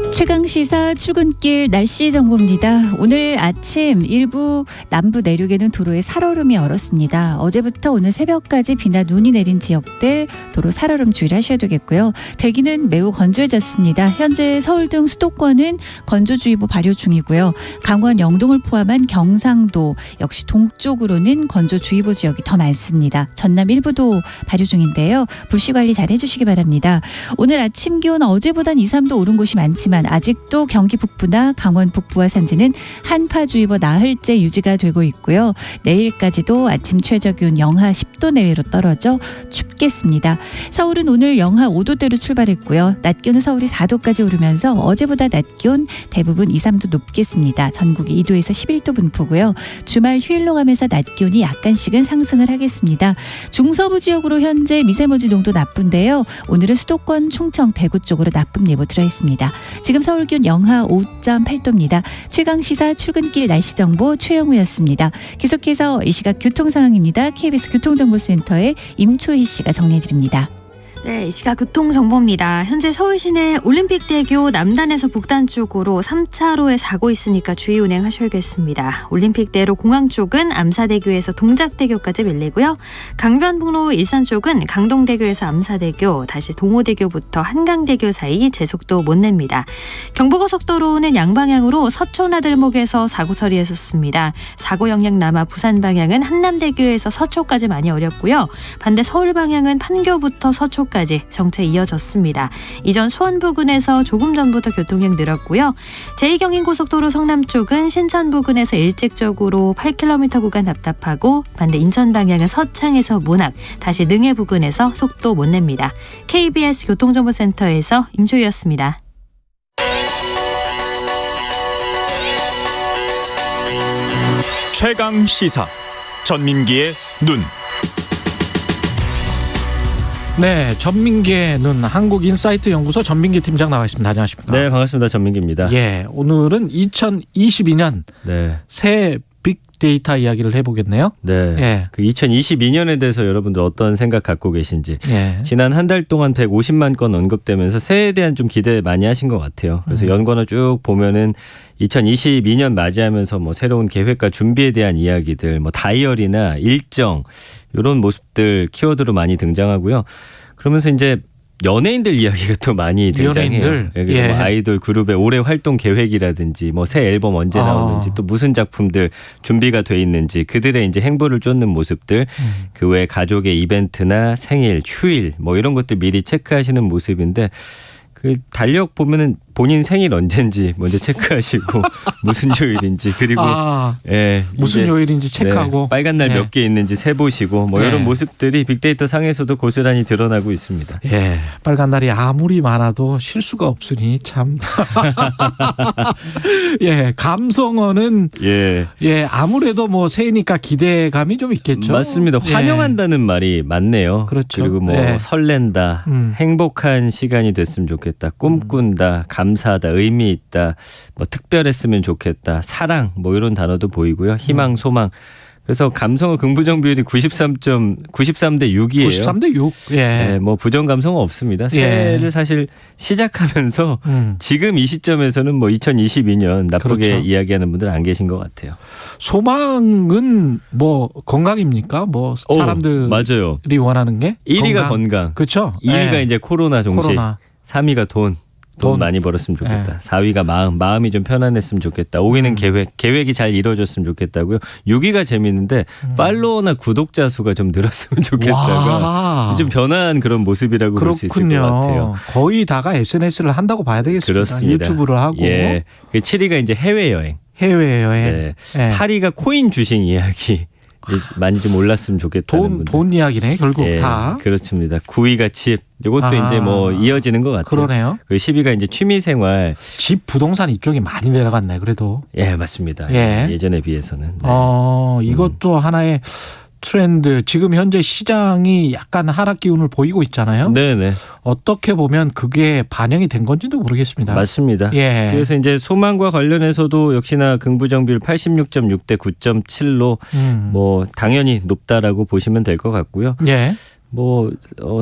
최강시사 출근길 날씨 정보입니다. 오늘 아침 일부 남부 내륙에는 도로에 살얼음이 얼었습니다. 어제부터 오늘 새벽까지 비나 눈이 내린 지역들 도로 살얼음 주의를 하셔야 되겠고요. 대기는 매우 건조해졌습니다. 현재 서울 등 수도권은 건조주의보 발효 중이고요. 강원 영동을 포함한 경상도 역시 동쪽으로는 건조주의보 지역이 더 많습니다. 전남 일부도 발효 중인데요. 불씨관리 잘 해주시기 바랍니다. 오늘 아침 기온 어제보단 2, 3도 오른 곳이 많지만 아직도 경기 북부나 강원 북부와 산지는 한파주의보 나흘째 유지가 되고 있고요. 내일까지도 아침 최저기온 영하 10도 내외로 떨어져 춥겠습니다. 서울은 오늘 영하 5도대로 출발했고요. 낮 기온은 서울이 4도까지 오르면서 어제보다 낮 기온 대부분 2, 3도 높겠습니다. 전국이 2도에서 11도 분포고요. 주말 휴일로 가면서 낮 기온이 약간씩은 상승을 하겠습니다. 중서부 지역으로 현재 미세먼지 농도 나쁜데요. 오늘은 수도권, 충청, 대구 쪽으로 나쁨 예보 들어있습니다. 지금 서울 기온 영하 5.8도입니다. 최강시사 출근길 날씨 정보 최영우였습니다. 계속해서 이 시각 교통 상황입니다. KBS 교통정보센터의 임초희 씨가 정리해드립니다. 네, 이 시각 교통정보입니다. 현재 서울 시내 올림픽대교 남단에서 북단 쪽으로 3차로에 사고 있으니까 주의 운행하셔야겠습니다. 올림픽대로 공항 쪽은 암사대교에서 동작대교까지 밀리고요. 강변북로 일산 쪽은 강동대교에서 암사대교, 다시 동호대교부터 한강대교 사이 제속도 못 냅니다. 경부고속도로는 양방향으로 서초나들목에서 사고 처리했었습니다. 사고 영향 남아 부산 방향은 한남대교에서 서초까지 많이 어렵고요. 반대 서울 방향은 판교부터 서초까지 정체 이어졌습니다. 이전 수원 부근에서 조금 전부터 교통량 늘었고요. 제2경인고속도로 성남 쪽은 신천 부근에서 일찍적으로 8km 구간 답답하고 반대 인천 방향은 서창에서 문학, 다시 능해 부근에서 속도 못 냅니다. KBS 교통정보센터에서 임초희였습니다. 최강 시사 전민기의 눈. 네, 전민기의 눈 한국인사이트 연구소 전민기 팀장 나와 있습니다. 안녕하십니까? 네, 반갑습니다. 전민기입니다. 예, 오늘은 2022년 네. 새 빅데이터 이야기를 해보겠네요. 네. 예. 그 2022년에 대해서 여러분들 어떤 생각 갖고 계신지. 예. 지난 한 달 동안 150만 건 언급되면서 새해에 대한 좀 기대 많이 하신 것 같아요. 그래서 연관어 쭉 보면은 2022년 맞이하면서 뭐 새로운 계획과 준비에 대한 이야기들, 뭐 다이어리나 일정 이런 모습들 키워드로 많이 등장하고요. 그러면서 이제 연예인들 이야기가 또 많이 등장해요. 연예인들? 그래서 예. 뭐 아이돌 그룹의 올해 활동 계획이라든지 뭐 새 앨범 언제 나오는지 또 무슨 작품들 준비가 돼 있는지 그들의 이제 행보를 쫓는 모습들 그 외 가족의 이벤트나 생일, 휴일 뭐 이런 것들 미리 체크하시는 모습인데 그 달력 보면은 본인 생일 언제인지 먼저 체크하시고 무슨 요일인지 그리고 예, 무슨 요일인지 체크하고 네, 빨간 날 몇 개 있는지 세보시고 뭐 이런 모습들이 빅데이터 상에서도 고스란히 드러나고 있습니다. 예, 빨간 날이 아무리 많아도 실수가 없으니 참. 예, 감성어는 예, 아무래도 뭐 새해니까 기대감이 좀 있겠죠. 맞습니다. 환영한다는 말이 많네요. 그렇죠. 그리고 뭐 설렌다, 행복한 시간이 됐으면 좋겠다, 꿈꾼다, 감사하다, 의미 있다, 뭐 특별했으면 좋겠다, 사랑 뭐 이런 단어도 보이고요. 희망, 소망. 그래서 감성어 긍부정 비율이 93대 6이에요. 93대 6. 예. 네, 뭐 부정 감성어 없습니다. 새해를 사실 시작하면서 지금 이 시점에서는 뭐 2022년 나쁘게 그렇죠. 이야기하는 분들 안 계신 것 같아요. 소망은 뭐 건강입니까? 뭐 사람들이 맞아요. 원하는 게 1위가 건강. 그렇죠. 2위가 예. 이제 코로나 종식. 3위가 돈 많이 벌었으면 좋겠다. 4위가 마음이 좀 편안했으면 좋겠다. 5위는 계획이 잘 이루어졌으면 좋겠다고요. 6위가 재밌는데 팔로워나 구독자 수가 좀 늘었으면 좋겠다가 좀 변화한 그런 모습이라고 볼 수 있을 것 같아요. 거의 다가 SNS를 한다고 봐야 되겠습니다. 그렇습니다. 유튜브를 하고. 예. 그 7위가 이제 해외여행. 네. 8위가 코인 주식 이야기. 많이 좀 올랐으면 좋겠다는 돈 이야기네 결국 다. 그렇습니다. 9위가 집. 이것도 이제 뭐 이어지는 것 같아요. 그러네요. 그리고 10위가 이제 취미생활. 집 부동산 이쪽이 많이 내려갔네 그래도. 예, 맞습니다. 예. 예전에 비해서는. 네. 이것도 하나의 트렌드. 지금 현재 시장이 약간 하락 기운을 보이고 있잖아요. 네네. 어떻게 보면 그게 반영이 된 건지도 모르겠습니다. 맞습니다. 예. 그래서 이제 소망과 관련해서도 역시나 긍부정 비율 86.6대 9.7로 뭐 당연히 높다라고 보시면 될 것 같고요. 예. 뭐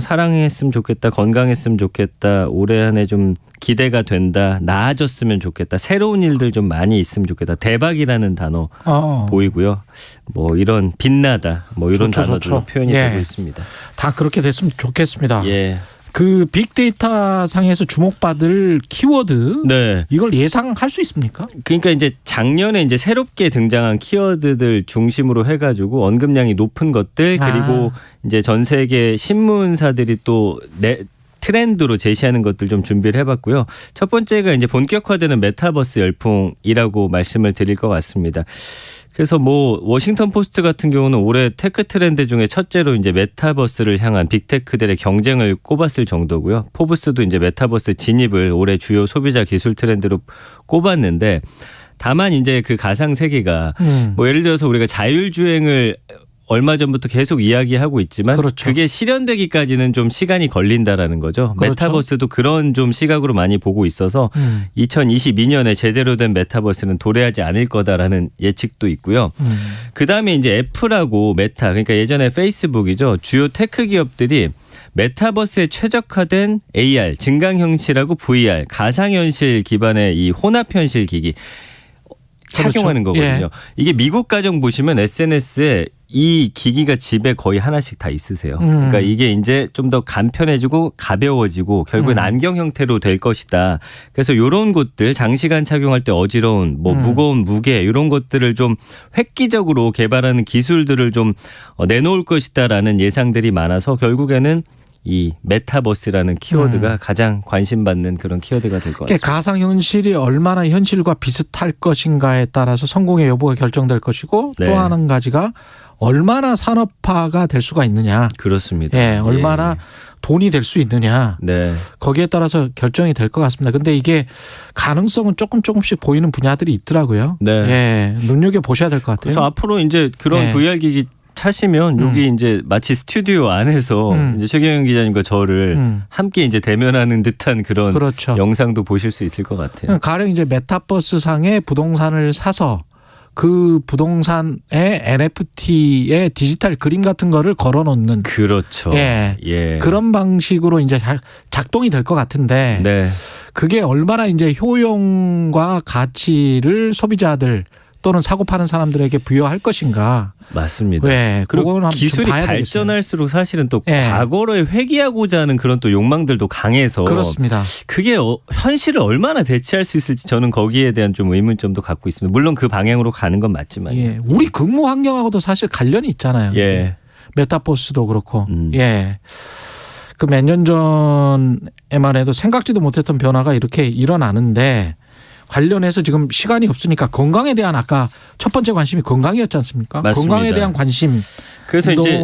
사랑했으면 좋겠다, 건강했으면 좋겠다, 올해 한 해 좀 기대가 된다, 나아졌으면 좋겠다, 새로운 일들 좀 많이 있으면 좋겠다, 대박이라는 단어 보이고요. 뭐 이런 빛나다, 뭐 이런 단어들로 표현이 되고 있습니다. 다 그렇게 됐으면 좋겠습니다. 예. 그 빅데이터 상에서 주목받을 키워드 네. 이걸 예상할 수 있습니까? 그러니까 이제 작년에 이제 새롭게 등장한 키워드들 중심으로 해가지고 언급량이 높은 것들 그리고 이제 전 세계 신문사들이 또 트렌드로 제시하는 것들 좀 준비를 해봤고요. 첫 번째가 이제 본격화되는 메타버스 열풍이라고 말씀을 드릴 것 같습니다. 그래서 뭐 워싱턴 포스트 같은 경우는 올해 테크 트렌드 중에 첫째로 이제 메타버스를 향한 빅테크들의 경쟁을 꼽았을 정도고요. 포브스도 이제 메타버스 진입을 올해 주요 소비자 기술 트렌드로 꼽았는데 다만 이제 그 가상 세계가 뭐 예를 들어서 우리가 자율주행을 얼마 전부터 계속 이야기하고 있지만 그렇죠. 그게 실현되기까지는 좀 시간이 걸린다라는 거죠. 그렇죠. 메타버스도 그런 좀 시각으로 많이 보고 있어서 2022년에 제대로 된 메타버스는 도래하지 않을 거다라는 예측도 있고요. 그다음에 이제 애플하고 메타 그러니까 예전에 페이스북이죠. 주요 테크 기업들이 메타버스에 최적화된 AR, 증강현실하고 VR, 가상현실 기반의 이 혼합현실 기기 착용하는 그렇죠. 거거든요. 이게 미국 가정 보시면 SNS에 이 기기가 집에 거의 하나씩 다 있으세요. 그러니까 이게 이제 좀 더 간편해지고 가벼워지고 결국엔 안경 형태로 될 것이다. 그래서 이런 것들 장시간 착용할 때 어지러운 뭐 무거운 무게 이런 것들을 좀 획기적으로 개발하는 기술들을 좀 내놓을 것이다라는 예상들이 많아서 결국에는 이 메타버스라는 키워드가 가장 관심받는 그런 키워드가 될 것 같습니다. 가상현실이 얼마나 현실과 비슷할 것인가에 따라서 성공의 여부가 결정될 것이고 네. 또 한 가지가 얼마나 산업화가 될 수가 있느냐. 그렇습니다. 예, 얼마나 돈이 될 수 있느냐. 네. 거기에 따라서 결정이 될 것 같습니다. 근데 이게 가능성은 조금씩 보이는 분야들이 있더라고요. 네. 예, 눈여겨보셔야 될 것 같아요. 그래서 앞으로 이제 그런 네. VR 기기 차시면 여기 이제 마치 스튜디오 안에서 이제 최경영 기자님과 저를 함께 이제 대면하는 듯한 그런 그렇죠. 영상도 보실 수 있을 것 같아요. 가령 이제 메타버스 상의 부동산을 사서 그 부동산의 NFT의 디지털 그림 같은 거를 걸어놓는 그렇죠. 예. 그런 방식으로 이제 작동이 될 것 같은데 네. 그게 얼마나 이제 효용과 가치를 소비자들 또는 사고 파는 사람들에게 부여할 것인가. 맞습니다. 네, 그리고 기술이 발전할수록 사실은 또 과거를 회귀하고자 하는 그런 또 욕망들도 강해서 그렇습니다. 그게 현실을 얼마나 대체할 수 있을지 저는 거기에 대한 좀 의문점도 갖고 있습니다. 물론 그 방향으로 가는 건 맞지만. 예, 우리 근무 환경하고도 사실 관련이 있잖아요. 예. 메타버스도 그렇고. 예. 그 몇 년 전에만 해도 생각지도 못했던 변화가 이렇게 일어나는데 관련해서 지금 시간이 없으니까 건강에 대한 아까 첫 번째 관심이 건강이었지 않습니까? 맞습니다. 건강에 대한 관심. 그래서 이제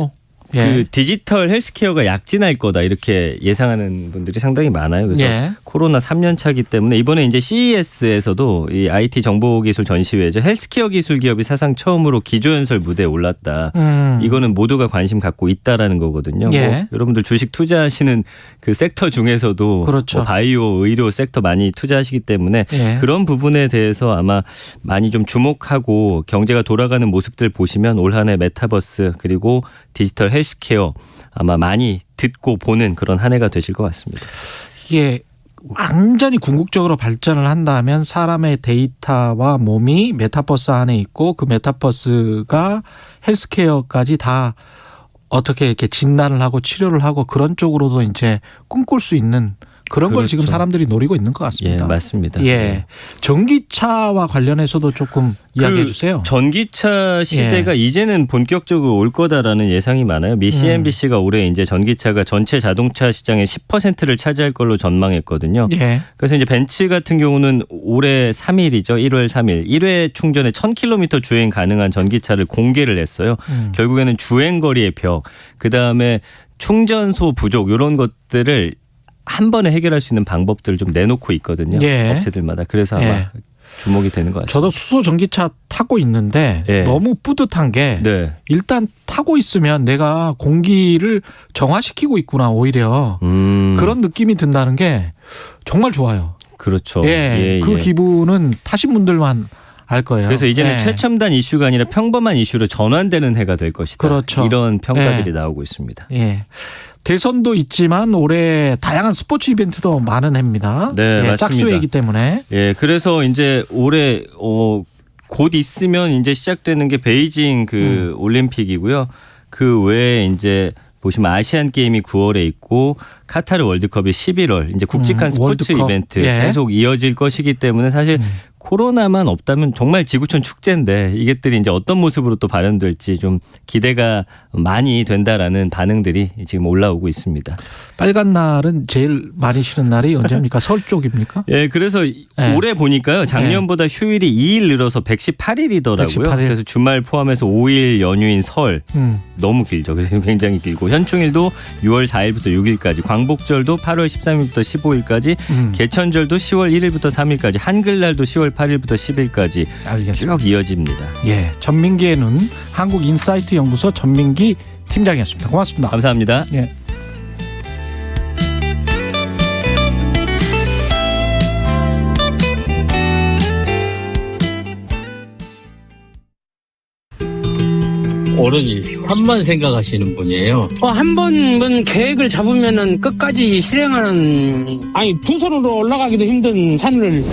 그 디지털 헬스케어가 약진할 거다 이렇게 예상하는 분들이 상당히 많아요. 그래서 코로나 3년 차기 때문에 이번에 이제 CES에서도 이 IT 정보기술 전시회죠. 헬스케어 기술 기업이 사상 처음으로 기조연설 무대에 올랐다. 이거는 모두가 관심 갖고 있다라는 거거든요. 뭐 여러분들 주식 투자하시는 그 섹터 중에서도 그렇죠. 뭐 바이오, 의료 섹터 많이 투자하시기 때문에 그런 부분에 대해서 아마 많이 좀 주목하고 경제가 돌아가는 모습들 보시면 올 한 해 메타버스 그리고 디지털 헬스케어 아마 많이 듣고 보는 그런 한 해가 되실 것 같습니다. 이게 완전히 궁극적으로 발전을 한다면 사람의 데이터와 몸이 메타버스 안에 있고 그 메타버스가 헬스케어까지 다 어떻게 이렇게 진단을 하고 치료를 하고 그런 쪽으로도 이제 꿈꿀 수 있는 그런 걸 지금 사람들이 노리고 있는 것 같습니다. 예, 맞습니다. 예. 전기차와 관련해서도 조금 이야기해 주세요. 전기차 시대가 이제는 본격적으로 올 거다라는 예상이 많아요. 미 CNBC가 올해 이제 전기차가 전체 자동차 시장의 10%를 차지할 걸로 전망했거든요. 그래서 이제 벤츠 같은 경우는 올해 3일이죠. 1월 3일 1회 충전에 1000km 주행 가능한 전기차를 공개를 했어요. 결국에는 주행 거리의 벽, 그다음에 충전소 부족 이런 것들을 한 번에 해결할 수 있는 방법들을 좀 내놓고 있거든요. 업체들마다. 그래서 아마 주목이 되는 것 같습니다. 저도 수소 전기차 타고 있는데 너무 뿌듯한 게 일단 타고 있으면 내가 공기를 정화시키고 있구나 오히려 그런 느낌이 든다는 게 정말 좋아요. 그렇죠. 그 기분은 타신 분들만 알 거예요. 그래서 이제는 예. 최첨단 이슈가 아니라 평범한 이슈로 전환되는 해가 될 것이다. 그렇죠. 이런 평가들이 예. 나오고 있습니다. 예. 대선도 있지만 올해 다양한 스포츠 이벤트도 많은 해입니다. 네, 예, 맞습니다. 짝수이기 때문에. 예, 그래서 이제 올해 곧 있으면 이제 시작되는 게 베이징 그 올림픽이고요. 그 외에 이제 보시면 아시안 게임이 9월에 있고 카타르 월드컵이 11월 이제 굵직한 스포츠 월드컵. 이벤트 예. 계속 이어질 것이기 때문에 사실 코로나만 없다면 정말 지구촌 축제인데 이것들이 이제 어떤 모습으로 또 발현될지 좀 기대가 많이 된다라는 반응들이 지금 올라오고 있습니다. 빨간 날은 제일 많이 쉬는 날이 언제입니까? 설 쪽입니까? 예, 그래서 올해 보니까요. 작년보다 휴일이 2일 늘어서 118일이더라고요. 118일. 그래서 주말 포함해서 5일 연휴인 설 너무 길죠. 그래서 굉장히 길고 현충일도 6월 4일부터 6일까지, 광복절도 8월 13일부터 15일까지, 개천절도 10월 1일부터 3일까지, 한글날도 10월 8일부터 10일까지 알겠습니다. 쭉 이어집니다. 예, 전민기의 눈 한국인사이트 연구소 전민기 팀장이었습니다. 고맙습니다. 감사합니다. 예. 오로지 산만 생각하시는 분이에요. 한 번은 계획을 잡으면은 끝까지 실행하는, 아니 두 손으로 올라가기도 힘든 산을.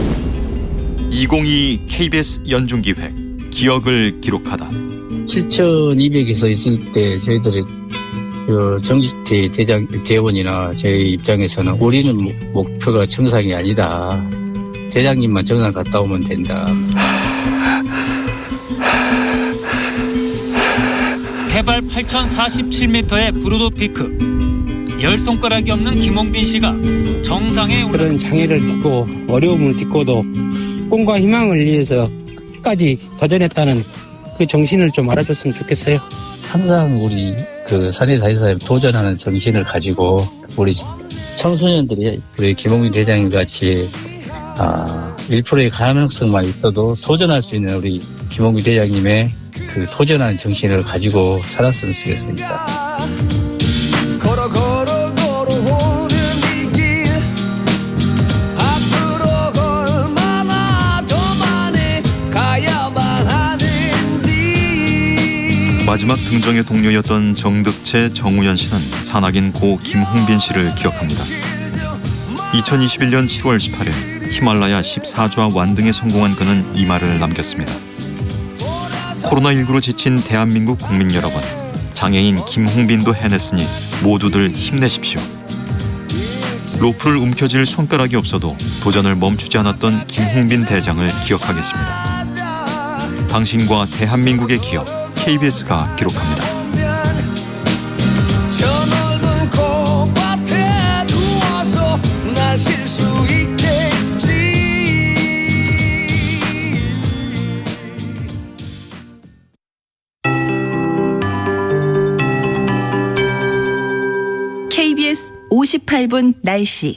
2022 KBS 연중기획 기억을 기록하다. 7,200에서 있을 때 저희들이 정기태 대원이나 저희 입장에서는 우리는 목표가 정상이 아니다. 대장님만 정상 갔다 오면 된다. 해발 8,047m의 브루도 피크. 열 손가락이 없는 김홍빈 씨가 정상에 그런 장애를 딛고 어려움을 딛고도 꿈과 희망을 위해서 끝까지 도전했다는 그 정신을 좀 알아줬으면 좋겠어요. 항상 우리 그 산에 다니서 도전하는 정신을 가지고 우리 청소년들이 우리 김홍빈 대장님 같이 1%의 가능성만 있어도 도전할 수 있는 우리 김홍빈 대장님의 그 도전하는 정신을 가지고 살았으면 좋겠습니다. 걸어 오는 이 길 앞으로 얼마나 더 많이 가야만 하는지. 마지막 등정의 동료였던 정득채 정우현 씨는 산악인 고 김홍빈 씨를 기억합니다. 2021년 7월 18일 히말라야 14주와 완등에 성공한 그는 이 말을 남겼습니다. 코로나19로 지친 대한민국 국민 여러분, 장애인 김홍빈도 해냈으니 모두들 힘내십시오. 로프를 움켜쥘 손가락이 없어도 도전을 멈추지 않았던 김홍빈 대장을 기억하겠습니다. 당신과 대한민국의 기억, KBS가 기록합니다. 저 넓은 콩밭에 누워서 날 쉴 수 있겠지. KBS 58분 날씨.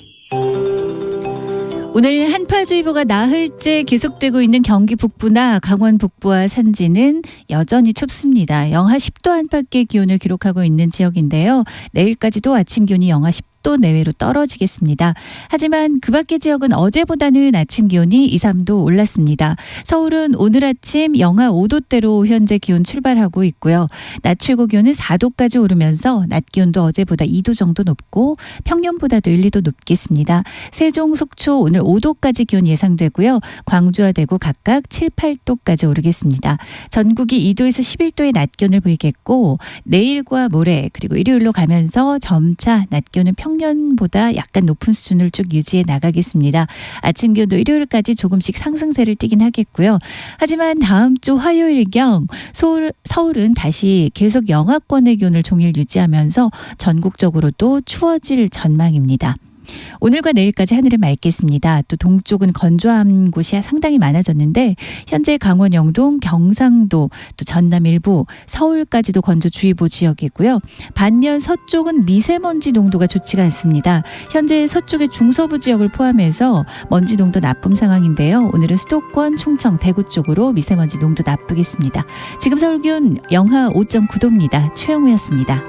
오늘 한파주의보가 나흘째 계속되고 있는 경기 북부나 강원 북부와 산지는 여전히 춥습니다. 영하 10도 안팎의 기온을 기록하고 있는 지역인데요. 내일까지도 아침 기온이 영하 10도 내외로 떨어지겠습니다. 하지만 그 밖의 지역은 어제보다는 아침 기온이 2, 3도 올랐습니다. 서울은 오늘 아침 영하 5도대로 현재 기온 출발하고 있고요. 낮 최고 기온은 4도까지 오르면서 낮 기온도 어제보다 2도 정도 높고 평년보다도 1, 2도 높겠습니다. 세종, 속초 오늘 5도까지 기온 예상되고요. 광주와 대구 각각 7, 8도까지 오르겠습니다. 전국이 2도에서 11도의 낮 기온을 보이겠고 내일과 모레 그리고 일요일로 가면서 점차 낮 기온은 평년보다 약간 높은 수준을 쭉 유지해 나가겠습니다. 아침 기온도 일요일까지 조금씩 상승세를 띠긴 하겠고요. 하지만 다음 주 화요일경 서울은 다시 계속 영하권의 기온을 종일 유지하면서 전국적으로도 추워질 전망입니다. 오늘과 내일까지 하늘을 맑겠습니다. 또 동쪽은 건조한 곳이 상당히 많아졌는데 현재 강원 영동, 경상도, 또 전남 일부, 서울까지도 건조주의보 지역이고요. 반면 서쪽은 미세먼지 농도가 좋지가 않습니다. 현재 서쪽의 중서부 지역을 포함해서 먼지 농도 나쁨 상황인데요. 오늘은 수도권, 충청, 대구 쪽으로 미세먼지 농도 나쁘겠습니다. 지금 서울 기온 영하 5.9도입니다. 최영우였습니다.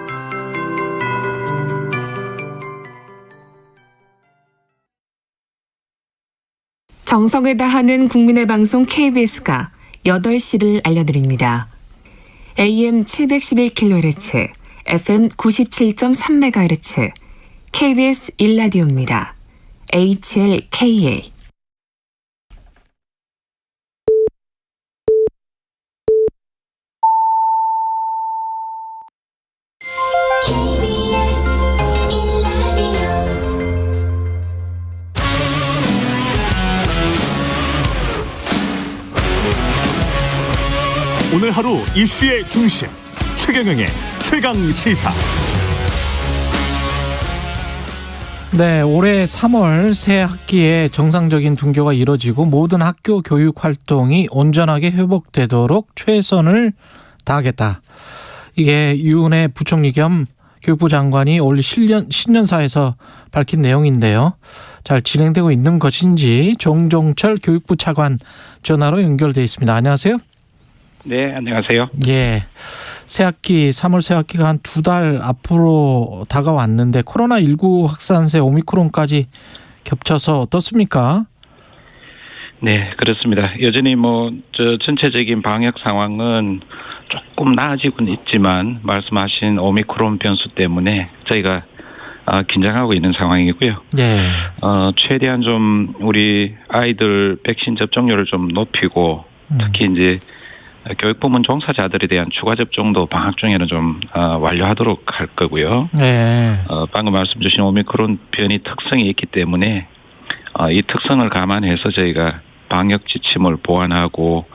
정성을 다하는 국민의 방송 KBS가 8시를 알려드립니다. AM 711kHz, FM 97.3MHz, KBS 1라디오입니다. HLKA. 오늘 하루 이슈의 중심 최경영의 최강 시사. 네, 올해 3월 새 학기에 정상적인 등교가 이뤄지고 모든 학교 교육 활동이 온전하게 회복되도록 최선을 다하겠다. 이게 유은혜 부총리 겸 교육부 장관이 올 신년사에서 밝힌 내용인데요. 잘 진행되고 있는 것인지 정종철 교육부 차관 전화로 연결돼 있습니다. 안녕하세요. 네, 안녕하세요. 예. 새학기, 3월 새학기가 한 2달 앞으로 다가왔는데 코로나19 확산세 오미크론까지 겹쳐서 어떻습니까? 네, 그렇습니다. 여전히 전체적인 방역 상황은 조금 나아지고는 있지만 말씀하신 오미크론 변수 때문에 저희가 긴장하고 있는 상황이고요. 네. 최대한 좀 우리 아이들 백신 접종률을 좀 높이고 특히 이제 교육부문 종사자들에 대한 추가 접종도 방학 중에는 좀 완료하도록 할 거고요. 네. 방금 말씀 주신 오미크론 변이 특성이 있기 때문에 이 특성을 감안해서 저희가 방역 지침을 보완하고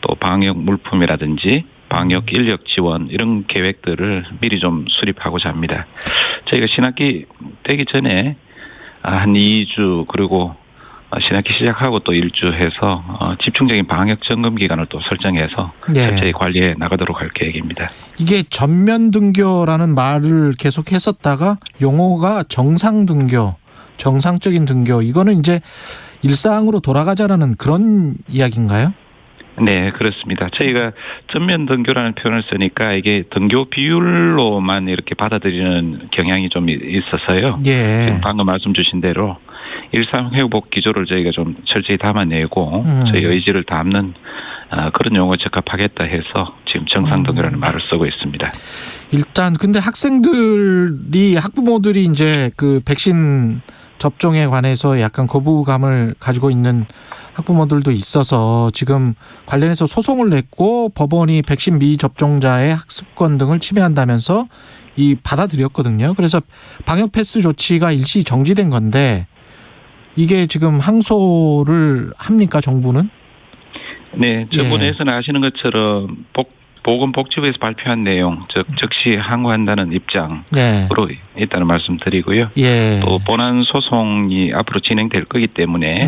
또 방역 물품이라든지 방역 인력 지원 이런 계획들을 미리 좀 수립하고자 합니다. 저희가 신학기 되기 전에 한 2주 그리고 신학기 시작하고 또 1주 해서 집중적인 방역 점검 기간을 또 설정해서 철저히 관리해 나가도록 할 계획입니다. 이게 전면 등교라는 말을 계속 했었다가 용어가 정상 등교, 정상적인 등교 이거는 이제 일상으로 돌아가자라는 그런 이야기인가요? 네, 그렇습니다. 저희가 전면 등교라는 표현을 쓰니까 이게 등교 비율로만 이렇게 받아들이는 경향이 좀 있어서요. 예. 지금 방금 말씀 주신 대로 일상 회복 기조를 저희가 좀 철저히 담아내고 저희 의지를 담는 그런 용어에 적합하겠다 해서 지금 정상 등교라는 말을 쓰고 있습니다. 일단 근데 학부모들이 이제 그 백신 접종에 관해서 약간 거부감을 가지고 있는 학부모들도 있어서 지금 관련해서 소송을 냈고 법원이 백신 미접종자의 학습권 등을 침해한다면서 받아들였거든요. 그래서 방역 패스 조치가 일시 정지된 건데 이게 지금 항소를 합니까 정부는? 네, 정부에서는 아시는 것처럼 보건복지부에서 발표한 내용, 즉시 항고한다는 입장으로 있다는 말씀드리고요. 또 본안 소송이 앞으로 진행될 거기 때문에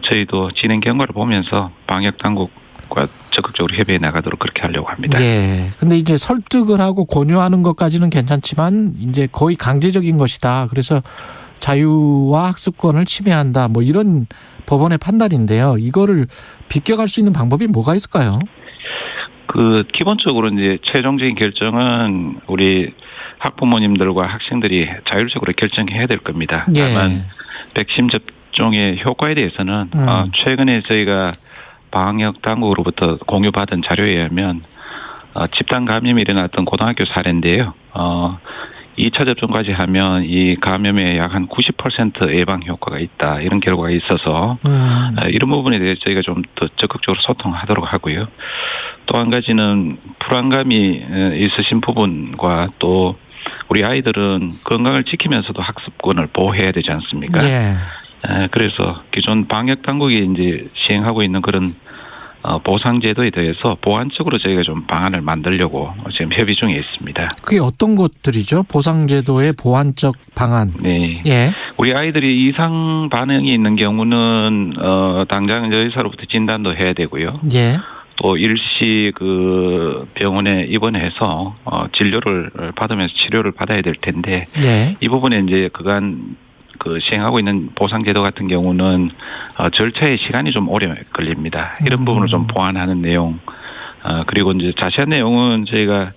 저희도 진행 경과를 보면서 방역 당국과 적극적으로 협의해 나가도록 그렇게 하려고 합니다. 근데 이제 설득을 하고 권유하는 것까지는 괜찮지만 이제 거의 강제적인 것이다. 그래서 자유와 학습권을 침해한다. 뭐 이런 법원의 판단인데요. 이거를 비껴갈 수 있는 방법이 뭐가 있을까요? 기본적으로 이제 최종적인 결정은 우리 학부모님들과 학생들이 자율적으로 결정해야 될 겁니다. 다만 백신 접종의 효과에 대해서는 최근에 저희가 방역 당국으로부터 공유받은 자료에 의하면 집단 감염이 일어났던 고등학교 사례인데요. 2차 접종까지 하면 이 감염의 약 한 90% 예방 효과가 있다. 이런 결과가 있어서 이런 부분에 대해서 저희가 좀 더 적극적으로 소통하도록 하고요. 또 한 가지는 불안감이 있으신 부분과 또 우리 아이들은 건강을 지키면서도 학습권을 보호해야 되지 않습니까? 그래서 기존 방역 당국이 이제 시행하고 있는 그런 보상제도에 대해서 보완적으로 저희가 좀 방안을 만들려고 지금 협의 중에 있습니다. 그게 어떤 것들이죠? 보상제도의 보완적 방안. 네. 우리 아이들이 이상 반응이 있는 경우는 당장 의사로부터 진단도 해야 되고요. 또 일시 병원에 입원해서 진료를 받으면서 치료를 받아야 될 텐데 이 부분에 이제 그간 시행하고 있는 보상제도 같은 경우는 절차의 시간이 좀 오래 걸립니다. 이런 부분을 좀 보완하는 내용 그리고 이제 자세한 내용은 저희가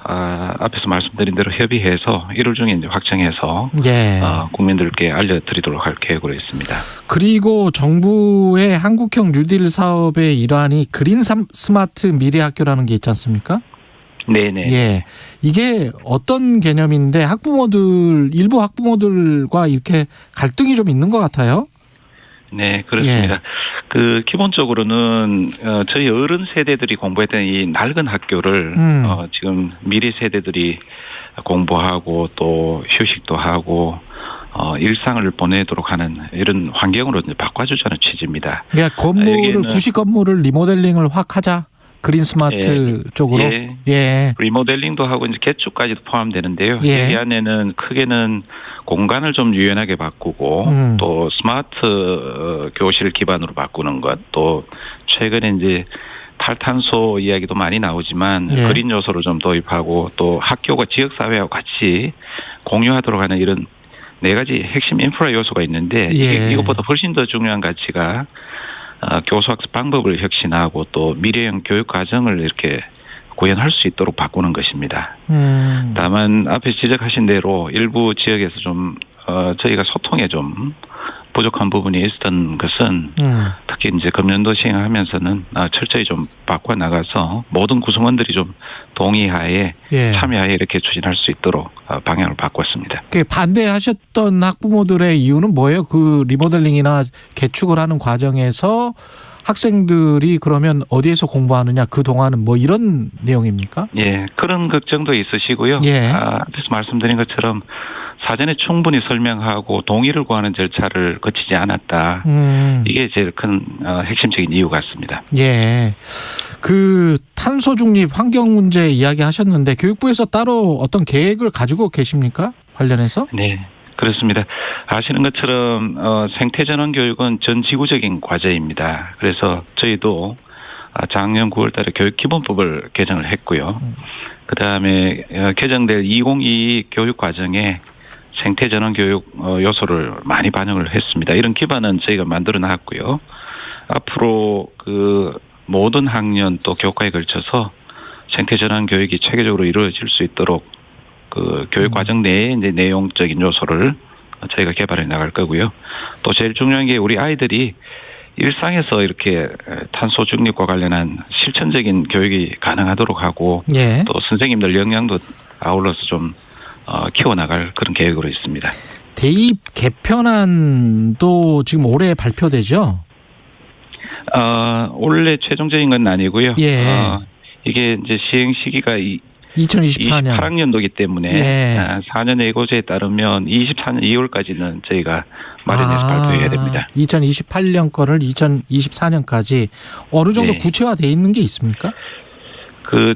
앞에서 말씀드린 대로 협의해서 1월 중에 이제 확정해서 예. 국민들께 알려드리도록 할 계획으로 있습니다. 그리고 정부의 한국형 뉴딜 사업의 일환이 그린 스마트 미래학교라는 게 있지 않습니까? 네네. 예. 이게 어떤 개념인데 일부 학부모들과 이렇게 갈등이 좀 있는 것 같아요. 네, 그렇습니다. 예. 기본적으로는 저희 어른 세대들이 공부했던 이 낡은 학교를 지금 미래 세대들이 공부하고 또 휴식도 하고 일상을 보내도록 하는 이런 환경으로 이제 바꿔주자는 취지입니다. 그러니까 구식 건물을 리모델링을 확 하자. 그린 스마트 쪽으로. 예. 리모델링도 하고 이제 개축까지도 포함되는데요. 예. 이 안에는 크게는 공간을 좀 유연하게 바꾸고 또 스마트 교실 기반으로 바꾸는 것, 또 최근에 이제 탈탄소 이야기도 많이 나오지만 예. 그린 요소를 좀 도입하고 또 학교가 지역사회와 같이 공유하도록 하는 이런 4가지 핵심 인프라 요소가 있는데 예. 이것보다 훨씬 더 중요한 가치가 교수학습 방법을 혁신하고 또 미래형 교육 과정을 이렇게 구현할 수 있도록 바꾸는 것입니다. 다만 앞에 지적하신 대로 일부 지역에서 좀 저희가 소통에 좀 부족한 부분이 있었던 것은 특히 이제 금년도 시행하면서는 철저히 좀 바꿔 나가서 모든 구성원들이 좀 동의하에 참여하에 이렇게 추진할 수 있도록 방향을 바꿨습니다. 반대하셨던 학부모들의 이유는 뭐예요? 그 리모델링이나 개축을 하는 과정에서 학생들이 그러면 어디에서 공부하느냐, 그 동안은 뭐 이런 내용입니까? 예, 그런 걱정도 있으시고요. 예. 앞에서 말씀드린 것처럼 사전에 충분히 설명하고 동의를 구하는 절차를 거치지 않았다. 이게 제일 큰 핵심적인 이유 같습니다. 예. 그 탄소 중립 환경 문제 이야기 하셨는데 교육부에서 따로 어떤 계획을 가지고 계십니까? 관련해서? 네. 그렇습니다. 아시는 것처럼 생태전환 교육은 전 지구적인 과제입니다. 그래서 저희도 작년 9월 달에 교육기본법을 개정을 했고요. 그다음에 개정될 2022 교육 과정에 생태전환 교육 요소를 많이 반영을 했습니다. 이런 기반은 저희가 만들어 놨고요. 앞으로 그 모든 학년 또 교과에 걸쳐서 생태전환 교육이 체계적으로 이루어질 수 있도록 그 교육 과정 내에 이제 내용적인 요소를 저희가 개발해 나갈 거고요. 또 제일 중요한 게 우리 아이들이 일상에서 이렇게 탄소 중립과 관련한 실천적인 교육이 가능하도록 하고 예. 또 선생님들 역량도 아울러서 좀 키워나갈 그런 계획으로 있습니다. 대입 개편안도 지금 올해 발표되죠? 올해 최종적인 건 아니고요. 예. 이게 이제 시행 시기가 2024년 28학년도이기 때문에 예. 4년 예고제에 따르면 24년 2월까지는 저희가 마련해서 발표해야 됩니다. 2028년 거를 2024년까지 어느 정도 네. 구체화되어 있는 게 있습니까?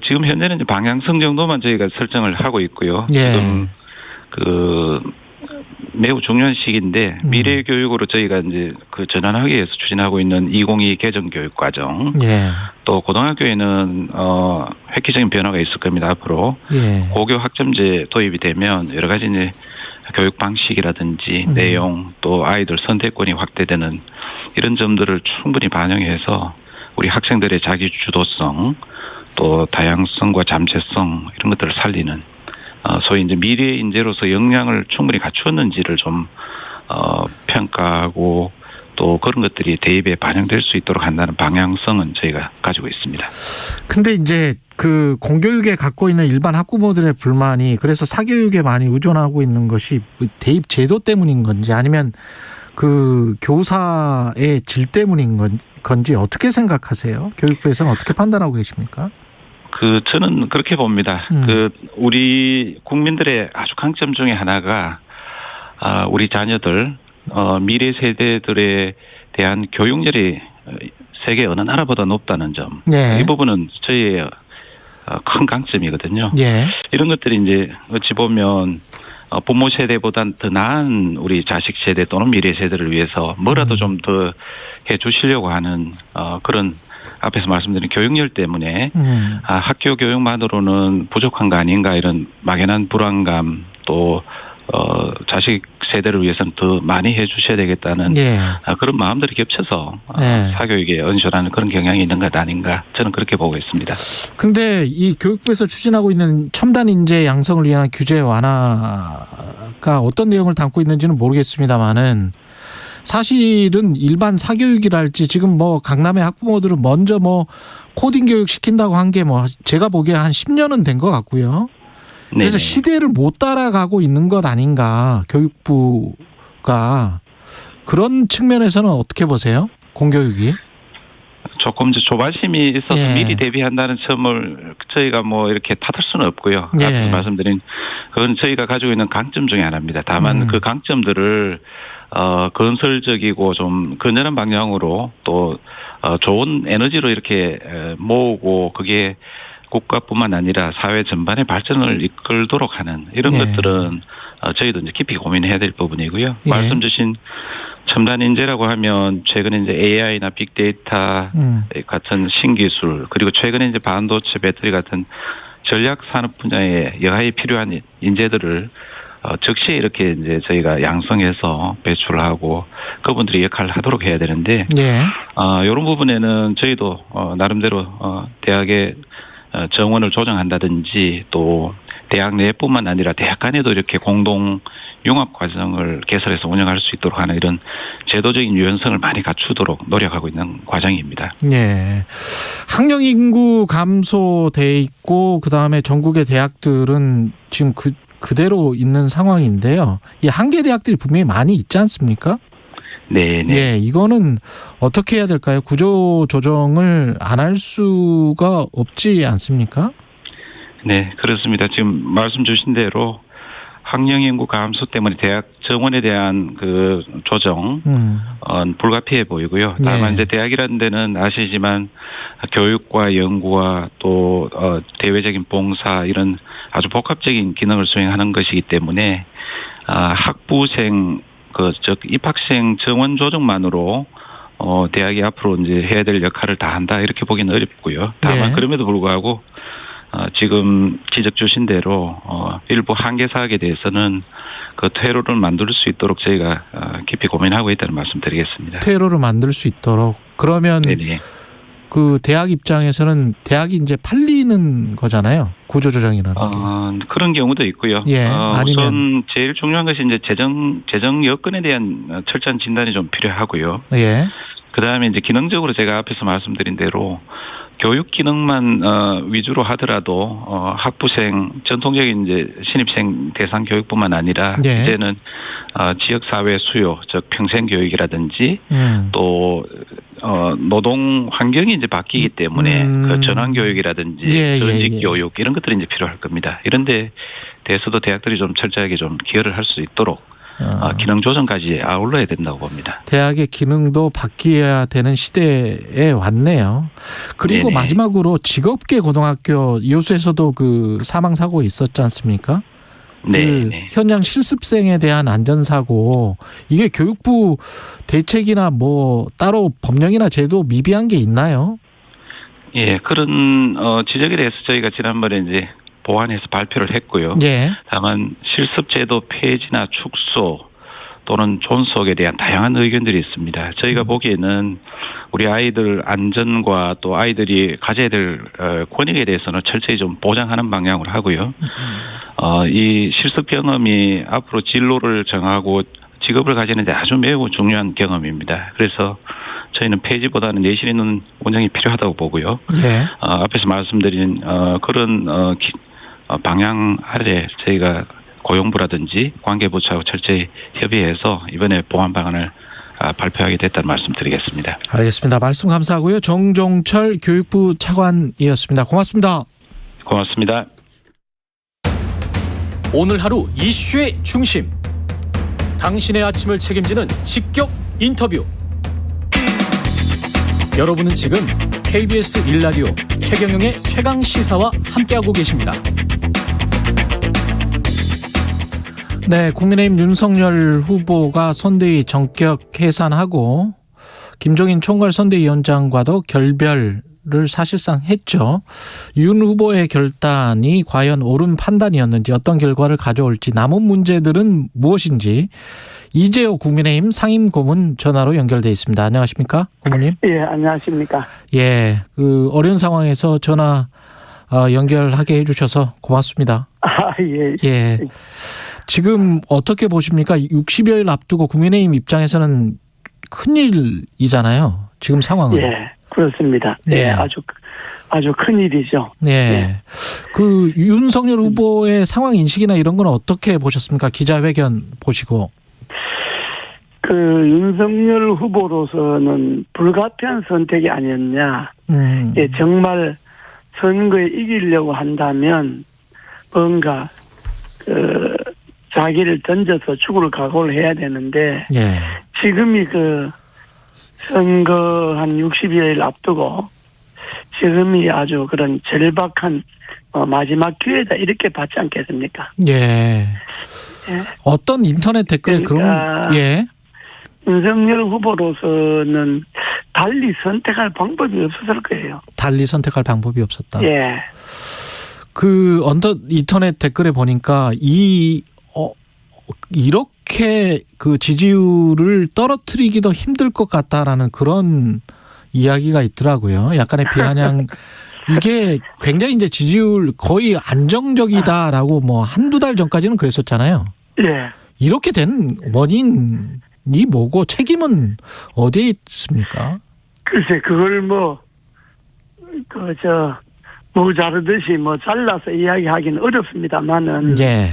지금 현재는 이제 방향성 정도만 저희가 설정을 하고 있고요. 예. 지금 매우 중요한 시기인데 미래 교육으로 저희가 이제 그 전환하기 위해서 추진하고 있는 2022 개정 교육 과정. 예. 또 고등학교에는 획기적인 변화가 있을 겁니다. 앞으로 예. 고교 학점제 도입이 되면 여러 가지 이제 교육 방식이라든지 내용 또 아이들 선택권이 확대되는 이런 점들을 충분히 반영해서 우리 학생들의 자기 주도성 또 다양성과 잠재성 이런 것들을 살리는 소위 이제 미래 인재로서 역량을 충분히 갖추었는지를 좀 평가하고 또 그런 것들이 대입에 반영될 수 있도록 한다는 방향성은 저희가 가지고 있습니다. 근데 이제 그 공교육에 갖고 있는 일반 학부모들의 불만이 그래서 사교육에 많이 의존하고 있는 것이 대입 제도 때문인 건지 아니면 그 교사의 질 때문인 건지 어떻게 생각하세요? 교육부에서는 어떻게 판단하고 계십니까? 저는 그렇게 봅니다. 우리 국민들의 아주 강점 중에 하나가 우리 자녀들 미래 세대들에 대한 교육열이 세계 어느 나라보다 높다는 점. 예. 이 부분은 저희의 큰 강점이거든요. 예. 이런 것들이 이제 어찌 보면 부모 세대보다 더 나은 우리 자식 세대 또는 미래 세대를 위해서 뭐라도 좀 더 해주시려고 하는 그런 앞에서 말씀드린 교육열 때문에 학교 교육만으로는 부족한 거 아닌가 이런 막연한 불안감 또 자식 세대를 위해서는 더 많이 해주셔야 되겠다는 그런 마음들이 겹쳐서 사교육에 언쇼라는 그런 경향이 있는 것 아닌가 저는 그렇게 보고 있습니다. 그런데 이 교육부에서 추진하고 있는 첨단 인재 양성을 위한 규제 완화가 어떤 내용을 담고 있는지는 모르겠습니다만은 사실은 일반 사교육이랄지 지금 뭐 강남의 학부모들은 먼저 뭐 코딩 교육 시킨다고 한 게 뭐 제가 보기에 한 10년은 된 것 같고요. 그래서 시대를 못 따라가고 있는 것 아닌가 교육부가 그런 측면에서는 어떻게 보세요? 공교육이? 조금 이제 조바심이 있어서 미리 대비한다는 점을 저희가 뭐 이렇게 탓할 수는 없고요. 앞서 말씀드린 그건 저희가 가지고 있는 강점 중에 하나입니다. 다만 그 강점들을 건설적이고 좀 건전한 방향으로 또 좋은 에너지로 이렇게 모으고 그게 국가뿐만 아니라 사회 전반의 발전을 이끌도록 하는 이런 것들은 저희도 이제 깊이 고민해야 될 부분이고요. 말씀 주신 첨단 인재라고 하면 최근에 이제 AI나 빅데이터 같은 신기술 그리고 최근에 이제 반도체 배터리 같은 전략 산업 분야에 여하에 필요한 인재들을 즉시 이렇게 이제 저희가 양성해서 배출하고 그분들이 역할을 하도록 해야 되는데 이런 부분에는 저희도 나름대로 대학의 정원을 조정한다든지 또 대학 내뿐만 아니라 대학 간에도 이렇게 공동 융합 과정을 개설해서 운영할 수 있도록 하는 이런 제도적인 유연성을 많이 갖추도록 노력하고 있는 과정입니다. 학령 인구 감소돼 있고 그다음에 전국의 대학들은 지금 그대로 있는 상황인데요. 이 한계 대학들이 분명히 많이 있지 않습니까? 이거는 어떻게 해야 될까요? 구조 조정을 안 할 수가 없지 않습니까? 네, 그렇습니다. 지금 말씀 주신 대로 학령 인구 감소 때문에 대학 정원에 대한 그 조정 불가피해 보이고요. 다만 이제 대학이라는 데는 아시지만 교육과 연구와 또 대외적인 봉사 이런 아주 복합적인 기능을 수행하는 것이기 때문에 학부생 즉 입학생 정원 조정만으로 대학이 앞으로 이제 해야 될 역할을 다 한다 이렇게 보기는 어렵고요. 다만 그럼에도 불구하고 지금 지적 주신 대로 일부 한계 사학에 대해서는 그 퇴로를 만들 수 있도록 저희가 깊이 고민하고 있다는 말씀드리겠습니다. 퇴로를 만들 수 있도록 그러면 그 대학 입장에서는 대학이 이제 팔리는 거잖아요. 구조조정이라는 게. 그런 경우도 있고요. 우선 제일 중요한 것이 이제 재정 여건에 대한 철저한 진단이 좀 필요하고요. 그다음에 이제 기능적으로 제가 앞에서 말씀드린 대로 교육 기능만 위주로 하더라도 학부생 전통적인 이제 신입생 대상 교육뿐만 아니라 이제는 지역 사회 수요 즉 평생 교육이라든지 또 노동 환경이 이제 바뀌기 때문에 그 전환 교육이라든지 전직 교육 이런 것들이 이제 필요할 겁니다. 이런데 대해서도 대학들이 좀 철저하게 좀 기여를 할 수 있도록 기능 조정까지 아울러야 된다고 봅니다. 대학의 기능도 바뀌어야 되는 시대에 왔네요. 그리고 마지막으로 직업계 고등학교 이호수에서도 그 사망 사고 있었지 않습니까? 현장 실습생에 대한 안전사고 이게 교육부 대책이나 뭐 따로 법령이나 제도 미비한 게 있나요? 그런 지적에 대해서 저희가 지난번에 이제 보완해서 발표를 했고요. 다만 실습제도 폐지나 축소 또는 존속에 대한 다양한 의견들이 있습니다. 저희가 보기에는 우리 아이들 안전과 또 아이들이 가져야 될 권익에 대해서는 철저히 좀 보장하는 방향으로 하고요. 이 실습 경험이 앞으로 진로를 정하고 직업을 가지는 데 아주 매우 중요한 경험입니다. 그래서 저희는 폐지보다는 내실 있는 운영이 필요하다고 보고요. 앞에서 말씀드린 그런 방향 아래 저희가 고용부라든지 관계부처하고 철저히 협의해서 이번에 보완 방안을 발표하게 됐다는 말씀드리겠습니다. 알겠습니다. 말씀 감사하고요. 정종철 교육부 차관이었습니다. 고맙습니다. 고맙습니다. 오늘 하루 이슈의 중심. 당신의 아침을 책임지는 직격 인터뷰. 여러분은 지금 KBS 1라디오 최경영의 최강시사와 함께하고 계십니다. 국민의힘 윤석열 후보가 선대위 전격 해산하고 김종인 총괄 선대위원장과도 결별 사실상 했죠. 윤 후보의 결단이 과연 옳은 판단이었는지 어떤 결과를 가져올지 남은 문제들은 무엇인지 이재호 국민의힘 상임고문 전화로 연결돼 있습니다. 안녕하십니까, 고문님? 예, 안녕하십니까. 예, 그 어려운 상황에서 전화 연결하게 해주셔서 고맙습니다. 예. 예. 지금 어떻게 보십니까? 60여일 앞두고 국민의힘 입장에서는 큰일이잖아요. 지금 상황은. 예, 그렇습니다. 예, 아주 큰일이죠. 예. 예. 그 윤석열 후보의 상황 인식이나 이런 건 어떻게 보셨습니까? 기자회견 보시고. 그 윤석열 후보로서는 불가피한 선택이 아니었냐. 예, 정말 선거에 이기려고 한다면 뭔가 자기를 던져서 죽을 각오를 해야 되는데 지금이 그 선거 한 60여일 앞두고 지금이 아주 그런 절박한 마지막 기회다 이렇게 받지 않겠습니까? 예. 어떤 인터넷 댓글에 그러니까 그런 예. 윤석열 후보로서는 달리 선택할 방법이 없었을 거예요. 달리 선택할 방법이 없었다. 예. 그 인터넷 댓글에 보니까 이렇게 그 지지율을 떨어뜨리기도 힘들 것 같다라는 그런 이야기가 있더라고요. 약간의 비아냥. 이게 굉장히 이제 지지율 거의 안정적이다라고 뭐 한두 달 전까지는 그랬었잖아요. 예. 이렇게 된 원인이 뭐고 책임은 어디에 있습니까? 글쎄, 그걸 자르듯이 잘라서 이야기하기는 어렵습니다만은. 예.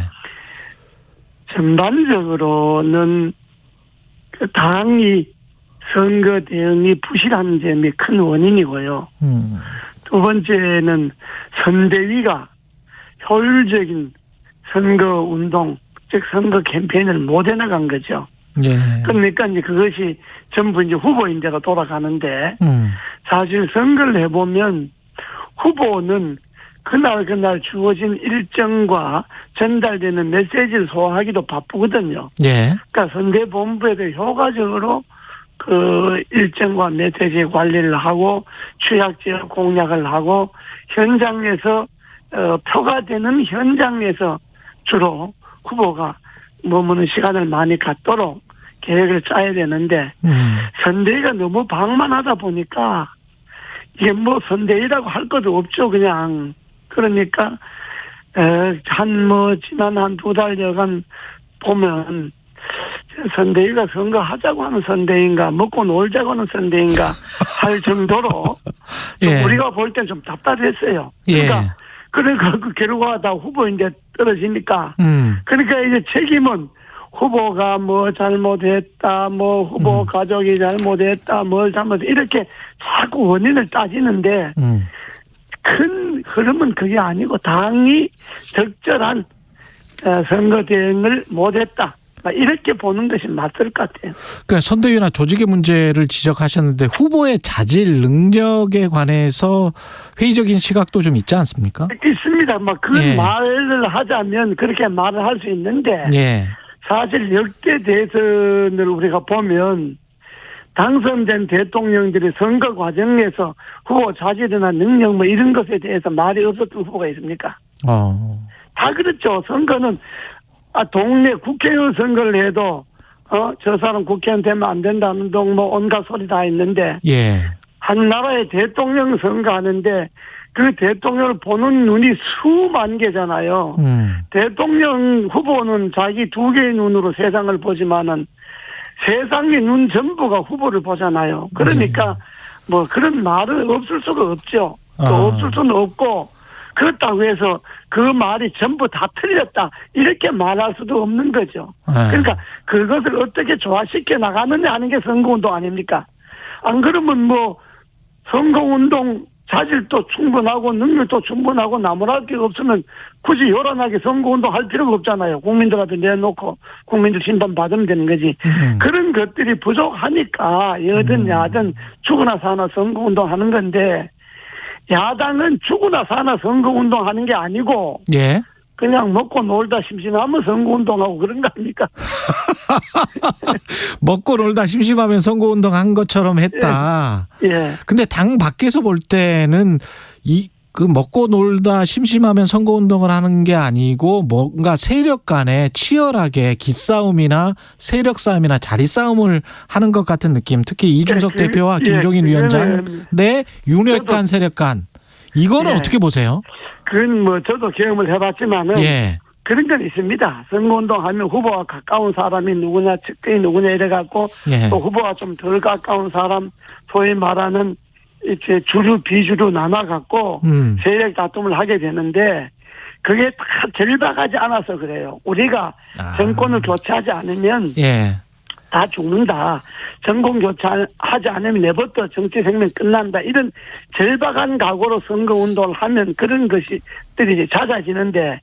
전반적으로는 그 당이 선거 대응이 부실한 점이 큰 원인이고요. 두 번째는 선대위가 효율적인 선거 운동, 즉 선거 캠페인을 못 해나간 거죠. 예. 그러니까 이제 그것이 전부 이제 후보인데로 돌아가는데 사실 선거를 해보면 후보는 그날 주어진 일정과 전달되는 메시지를 소화하기도 바쁘거든요. 예. 그러니까 선대본부에도 효과적으로 그 일정과 메시지 관리를 하고 취약지역 공략을 하고 현장에서 표가 되는 현장에서 주로 후보가 머무는 시간을 많이 갖도록 계획을 짜야 되는데 선대위가 너무 방만하다 보니까 이게 선대위라고 할 것도 없죠. 그냥 그러니까 지난 한 두 달여간 보면 선대위가 선거하자고 하는 선대위인가 먹고 놀자고 하는 선대위인가 할 정도로 예. 우리가 볼 땐 좀 답답했어요. 그러니까 그 결과가 다 후보인데 떨어지니까 그러니까 이제 책임은 후보가 잘못했다, 후보 가족이 잘못했다, 잘못했다 이렇게 자꾸 원인을 따지는데 큰 흐름은 그게 아니고 당이 적절한 선거 대응을 못했다. 이렇게 보는 것이 맞을 것 같아요. 그러니까 선대위나 조직의 문제를 지적하셨는데 후보의 자질 능력에 관해서 회의적인 시각도 좀 있지 않습니까? 있습니다. 말을 하자면 그렇게 말을 할 수 있는데 사실 역대 대선을 우리가 보면 당선된 대통령들이 선거 과정에서 후보 자질이나 능력 이런 것에 대해서 말이 없었던 후보가 있습니까? 다 그렇죠. 선거는 동네 국회의원 선거를 해도 저 사람 국회의원 되면 안 된다는 등 온갖 소리 다 있는데 한 나라의 대통령 선거하는데 그 대통령을 보는 눈이 수만 개잖아요. 대통령 후보는 자기 두 개의 눈으로 세상을 보지만은 세상의 눈 전부가 후보를 보잖아요. 그러니까 그런 말은 없을 수가 없죠. 또 없을 수는 없고 그렇다고 해서 그 말이 전부 다 틀렸다 이렇게 말할 수도 없는 거죠. 그러니까 그것을 어떻게 조화시켜 나가느냐 하는 게 선거운동 아닙니까? 안 그러면 선거운동 자질도 충분하고 능력도 충분하고 나무랄 게 없으면 굳이 요란하게 선거운동 할 필요가 없잖아요. 국민들한테 내놓고 국민들 심판 받으면 되는 거지. 그런 것들이 부족하니까 여든 야든 죽으나 사나 선거운동 하는 건데 야당은 죽으나 사나 선거운동 하는 게 아니고 그냥 먹고 놀다 심심하면 선거운동하고 그런 거 아닙니까? 먹고 놀다 심심하면 선거운동 한 것처럼 했다. 예. 근데 당 밖에서 볼 때는 그 먹고 놀다 심심하면 선거운동을 하는 게 아니고 뭔가 세력 간에 치열하게 기싸움이나 세력 싸움이나 자리 싸움을 하는 것 같은 느낌. 특히 이준석 대표와 김종인 위원장 내 윤핵관 세력 간. 이거는 어떻게 보세요? 그건 뭐 저도 경험을 해봤지만은 그런 건 있습니다. 선거운동 하면 후보와 가까운 사람이 누구냐, 측근이 누구냐 이래갖고 또 후보와 좀 덜 가까운 사람, 소위 말하는 이제 주류 비주류 나눠갖고 세력 다툼을 하게 되는데 그게 다 절박하지 않아서 그래요. 우리가 정권을 교체하지 않으면 다 죽는다. 정권 교체하지 않으면 내버려 정치 생명 끝난다. 이런 절박한 각오로 선거운동을 하면 그런 것들이 잦아지는데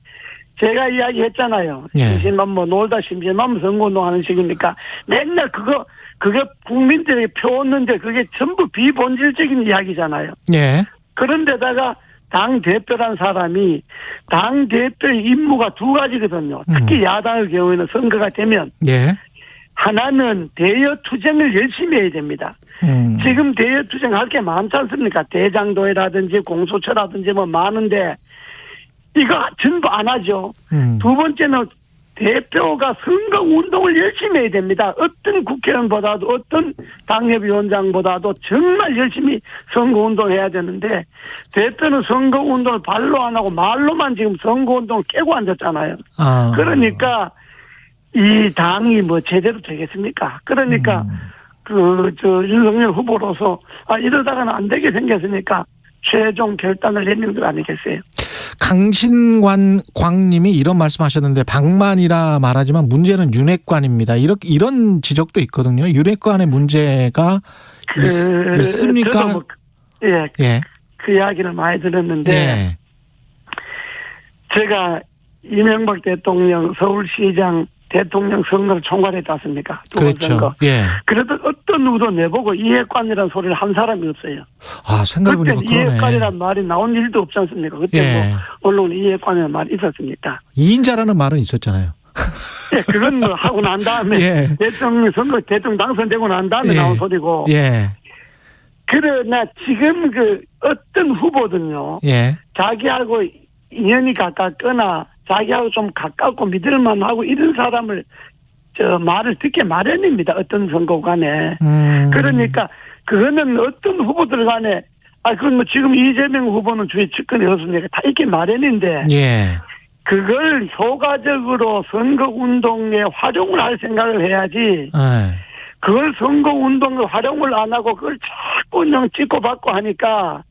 제가 이야기했잖아요. 심심하면 뭐 놀다 심심하면 선거운동하는 식이니까 맨날 그게 국민들에게 표었는데 그게 전부 비본질적인 이야기잖아요. 그런데다가 당 대표란 사람이 당 대표의 임무가 두 가지거든요. 특히 야당의 경우에는 선거가 되면 하나는 대여 투쟁을 열심히 해야 됩니다. 지금 대여 투쟁할 게 많지 않습니까? 대장도회라든지 공수처라든지 뭐 많은데 이거 전부 안 하죠. 두 번째는 대표가 선거운동을 열심히 해야 됩니다. 어떤 국회의원보다도 어떤 당협위원장보다도 정말 열심히 선거운동해야 되는데 대표는 선거운동을 발로 안 하고 말로만 지금 선거운동을 깨고 앉았잖아요. 그러니까 이 당이 뭐 제대로 되겠습니까? 그러니까 윤석열 후보로서 이러다가는 안 되게 생겼으니까 최종 결단을 내리는 것 아니겠어요? 강신광님이 이런 말씀하셨는데 방만이라 말하지만 문제는 윤핵관입니다. 이런 지적도 있거든요. 윤핵관의 문제가 있습니까? 뭐, 그 이야기를 많이 들었는데 제가 이명박 대통령 서울시장 대통령 선거를 총괄했지 않습니까? 그렇죠. 선거. 그래도 어떤 누구도 내보고 이해관이라는 소리를 한 사람이 없어요. 생각해보니까 그때 이해관이라는 말이 나온 일도 없지 않습니까? 그때 뭐 언론 이해관이라는 말이 있었습니까? 이인자라는 말은 있었잖아요. 그건 뭐 하고 난 다음에 대통령 선거 대통령 당선되고 난 다음에 나온 소리고. 그러나 지금 어떤 후보든요. 자기하고 인연이 가깝거나 자기하고 좀 가깝고 믿을만하고 이런 사람을 말을 듣게 마련입니다. 어떤 선거관에. 그러니까 그거는 어떤 후보들 간에 그건 뭐 지금 이재명 후보는 주위 측근이 없습니까? 다 이렇게 마련인데 그걸 효과적으로 선거운동에 활용을 할 생각을 해야지. 그걸 선거운동에 활용을 안 하고 그걸 자꾸 그냥 찍고 받고 하니까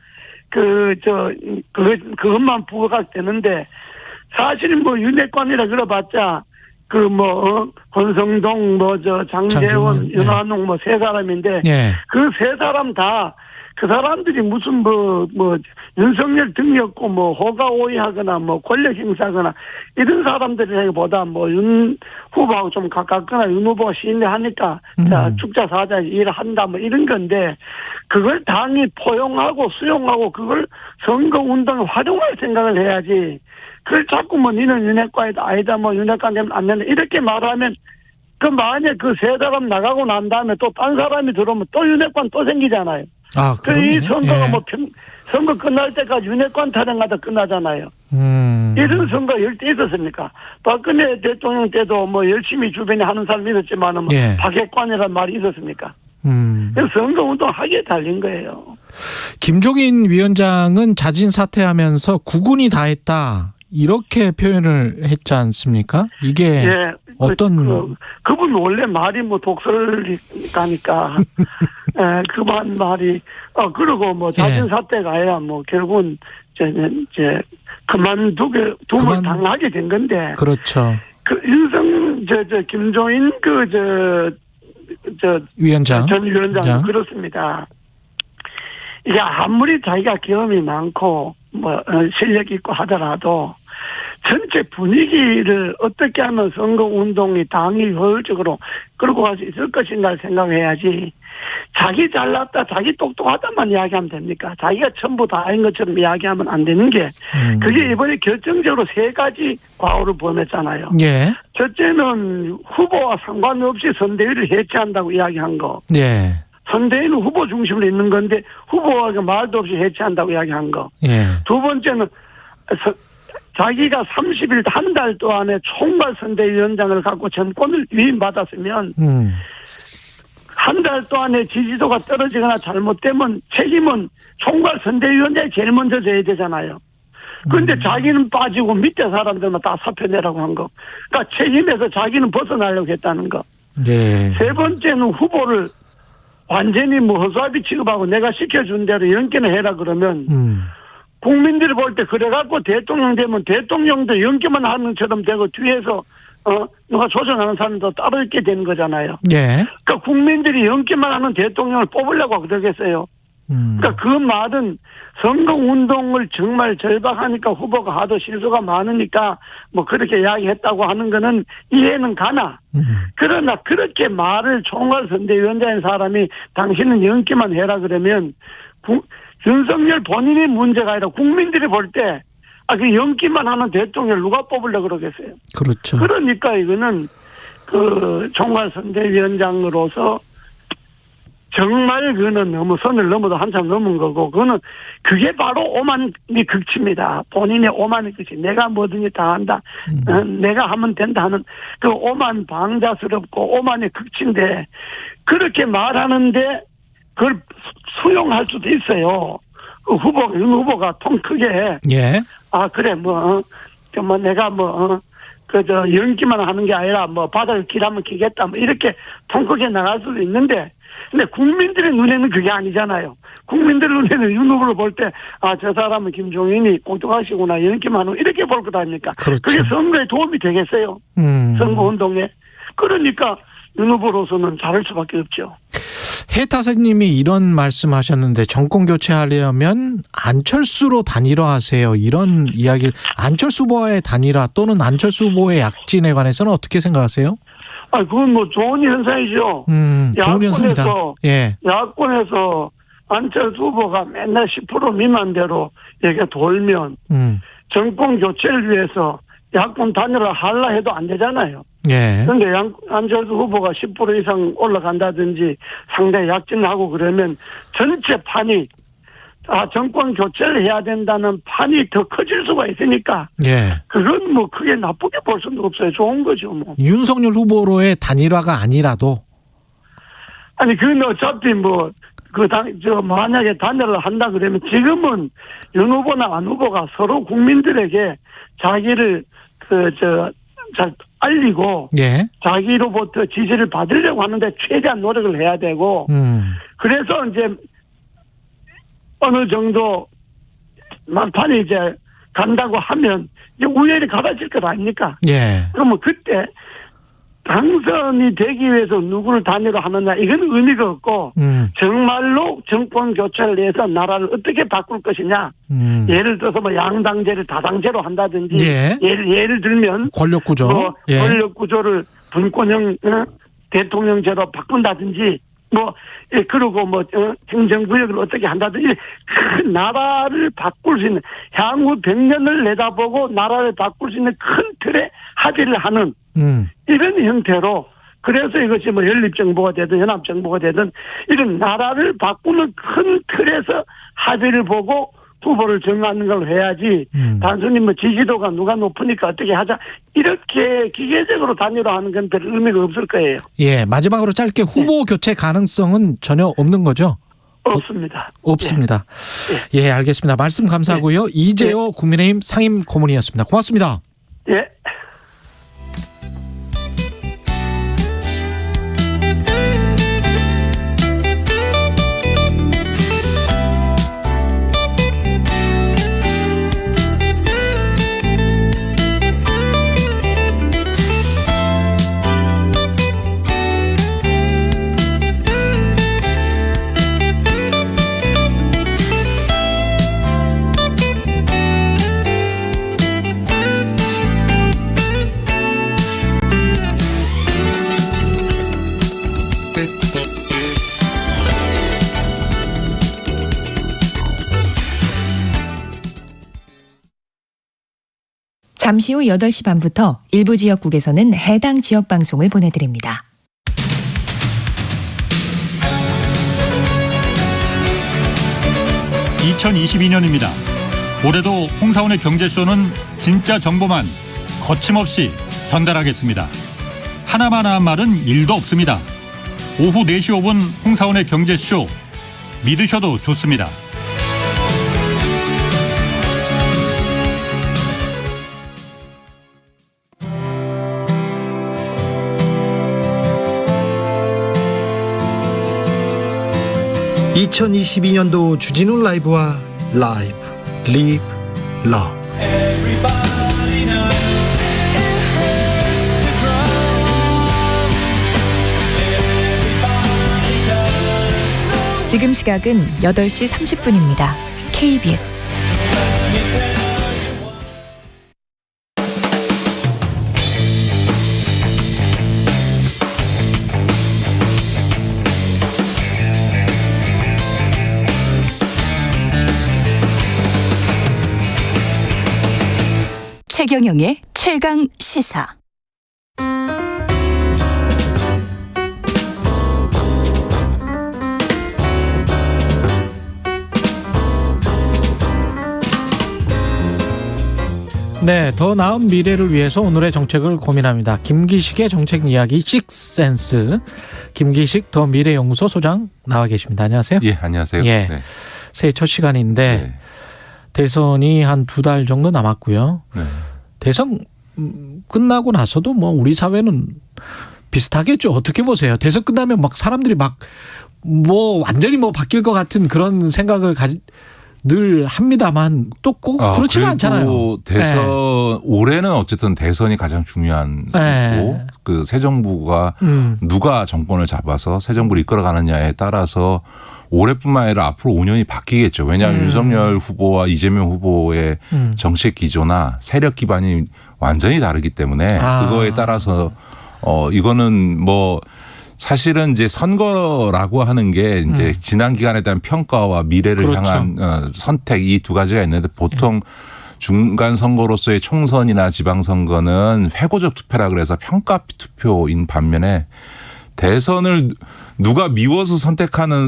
그것만 부각되는데 사실은 뭐 윤핵관이라 그래봤자 권성동 장재원 윤한홍 세 사람인데 그 세 사람 다 그 사람들이 무슨 윤석열 등이었고 호가오이하거나 권력 행사하거나 이런 사람들이라기보다 윤 후보하고 좀 가깝거나 윤 후보가 시인하니까 축자 사자 일을 한다 이런 건데 그걸 당이 포용하고 수용하고 그걸 선거운동에 활용할 생각을 해야지. 그걸 자꾸 니는 윤핵관이다 아니다 윤핵관 되면 안 된다 이렇게 말하면 만약에 그 세 사람 나가고 난 다음에 또 딴 사람이 들어오면 또 윤핵관 또 생기잖아요. 이 선거가 선거 끝날 때까지 윤핵관 타령하다 끝나잖아요. 이런 선거 열대 있었습니까? 박근혜 대통령 때도 열심히 주변에 하는 사람이 있었지만 박핵관이라는 말이 있었습니까? 선거운동 하기에 달린 거예요. 김종인 위원장은 자진 사퇴하면서 국군이 다 했다. 이렇게 표현을 했지 않습니까? 이게 어떤 그분 원래 말이 독설가니까 그만 말이 그리고 자진 사퇴가 아니라 결국은 이제 그만두면 당하게 된 건데 그렇죠. 김종인 위원장 전 위원장 그렇습니다. 이게 아무리 자기가 경험이 많고 실력이 있고 하더라도 전체 분위기를 어떻게 하면 선거운동이 당이 효율적으로 끌고 갈 수 있을 것인가 생각해야지, 자기 잘났다, 자기 똑똑하다만 이야기하면 됩니까? 자기가 전부 다인 것처럼 이야기하면 안 되는 게, 그게 이번에 결정적으로 3가지 과오를 범했잖아요. 예. 첫째는 후보와 상관없이 선대위를 해체한다고 이야기한 거. 예. 선대위는 후보 중심으로 있는 건데 후보와 말도 없이 해체한다고 이야기한 거. 예. 두 번째는 자기가 30일 한 달 동안에 총괄선대위원장을 갖고 정권을 위임받았으면 한 달 동안에 지지도가 떨어지거나 잘못되면 책임은 총괄선대위원장이 제일 먼저 져야 되잖아요. 그런데 자기는 빠지고 밑에 사람들만 다 사표 내라고 한 거. 그러니까 책임에서 자기는 벗어나려고 했다는 거. 네. 세 번째는 후보를 완전히 뭐 허수아비 취급하고 내가 시켜준 대로 연기는 해라 그러면 국민들이 볼 때 그래갖고 대통령 되면 대통령도 연기만 하는 것처럼 되고 뒤에서 누가 조정하는 사람도 따로 있게 되는 거잖아요. 예. 그러니까 국민들이 연기만 하는 대통령을 뽑으려고 그러겠어요. 그러니까 그 말은 선거운동을 정말 절박하니까 후보가 하도 실수가 많으니까 뭐 그렇게 이야기했다고 하는 거는 이해는 가나. 그러나 그렇게 말을 총괄선대위원장인 사람이 당신은 연기만 해라 그러면 윤석열 본인이 문제가 아니라 국민들이 볼 때 그 연기만 하는 대통령을 누가 뽑으려고 그러겠어요. 그렇죠. 그러니까 이거는 그 총괄선대위원장으로서 정말 그는 너무 선을 넘어도 한참 넘은 거고, 그게 바로 오만의 극치입니다. 본인의 오만의 극치. 내가 뭐든지 다 한다. 내가 하면 된다 하는 그 오만 방자스럽고 오만의 극치인데, 그렇게 말하는데 그걸 수용할 수도 있어요. 그 윤 후보가 통 크게. 예. 그래, 내가 연기만 하는 게 아니라 바닥을 길하면 기겠다. 이렇게 통 크게 나갈 수도 있는데, 근데 국민들의 눈에는 그게 아니잖아요. 국민들 눈에는 윤 후보를 볼 때, 저 사람은 김종인이 꼴등하시구나, 연기만 하고 이렇게 볼 것 아닙니까? 그렇죠. 그게 선거에 도움이 되겠어요. 선거운동에. 그러니까 윤 후보로서는 잘할 수밖에 없죠. 해타사님이 이런 말씀하셨는데, 정권 교체하려면 안철수로 단일화하세요, 이런 이야기를, 안철수 후보와의 단일화 또는 안철수 후보의 약진에 관해서는 어떻게 생각하세요? 그건 좋은 현상이죠. 좋은 현상이다. 예. 야권에서 안철수 후보가 맨날 10% 미만대로 얘기가 돌면 정권 교체를 위해서 야권 단일화 하려 해도 안 되잖아요. 예. 그런데 안철수 후보가 10% 이상 올라간다든지 상당히 약진하고 그러면 전체 판이 정권 교체를 해야 된다는 판이 더 커질 수가 있으니까. 예. 그건 크게 나쁘게 볼 수는 없어요. 좋은 거죠, 윤석열 후보로의 단일화가 아니라도. 그건 어차피 만약에 단일화를 한다 그러면 지금은 윤 후보나 안 후보가 서로 국민들에게 자기를 잘 알리고. 예. 자기로부터 지지를 받으려고 하는데 최대한 노력을 해야 되고. 그래서 이제 어느 정도 막판에 이제 간다고 하면 이제 우열이 갈아질 것 아닙니까? 예. 그러면 그때 당선이 되기 위해서 누구를 단일화 하느냐, 이건 의미가 없고 정말로 정권 교체를 위해서 나라를 어떻게 바꿀 것이냐. 예를 들어서 양당제를 다당제로 한다든지. 예. 예를 들면 권력구조. 예. 권력구조를 분권형 대통령제로 바꾼다든지. 그리고 행정구역을 어떻게 한다든지, 큰 나라를 바꿀 수 있는, 향후 100년을 내다보고 나라를 바꿀 수 있는 큰 틀에 합의를 하는, 이런 형태로, 그래서 이것이 연립정부가 되든 연합정부가 되든, 이런 나라를 바꾸는 큰 틀에서 합의를 보고 후보를 정하는 걸 해야지, 단순히 지지도가 누가 높으니까 어떻게 하자, 이렇게 기계적으로 단일화하는 건 별 의미가 없을 거예요. 예, 마지막으로 짧게 후보 교체 가능성은 전혀 없는 거죠? 없습니다. 없습니다. 예, 알겠습니다. 말씀 감사하고요. 이재호 국민의힘 상임 고문이었습니다. 고맙습니다. 예. 잠시 후 8시 반부터 일부 지역국에서는 해당 지역 방송을 보내드립니다. (2022년입니다) 올해도 홍사원의 경제쇼는 진짜 정보만 거침없이 전달하겠습니다. 하나만 한 말은 1도 없습니다. 오후 4시 5분 홍사원의 경제쇼 믿으셔도 좋습니다. (2022년도) 주진우 라이브와 라이브 리브 러브. 지금 시각은 8시 30분입니다. KBS 최경영의 최강 시사. 네, 더 나은 미래를 위해서 오늘의 정책을 고민합니다. 김기식의 정책 이야기 식센스. 김기식 더 미래연구소 소장 나와 계십니다. 안녕하세요. 예, 안녕하세요. 예, 네. 새해 첫 시간인데 네. 대선이 한 2달 정도 남았고요. 네. 대선 끝나고 나서도 뭐 우리 사회는 비슷하겠죠. 어떻게 보세요? 대선 끝나면 막 사람들이 막 뭐 완전히 뭐 바뀔 것 같은 그런 생각을 늘 합니다만 또 꼭 그렇지는 않잖아요. 대선 올해는 어쨌든 대선이 가장 중요한 거고 그 새 정부가 누가 정권을 잡아서 새 정부를 이끌어가느냐에 따라서 올해뿐만 아니라 앞으로 5년이 바뀌겠죠. 왜냐하면 윤석열 후보와 이재명 후보의 정책 기조나 세력 기반이 완전히 다르기 때문에 그거에 따라서 이거는 뭐 사실은 이제 선거라고 하는 게 이제 지난 기간에 대한 평가와 미래를 그렇죠. 향한 선택 이 두 가지가 있는데 보통 중간 선거로서의 총선이나 지방선거는 회고적 투표라 그래서 평가 투표인 반면에 대선을 누가 미워서 선택하는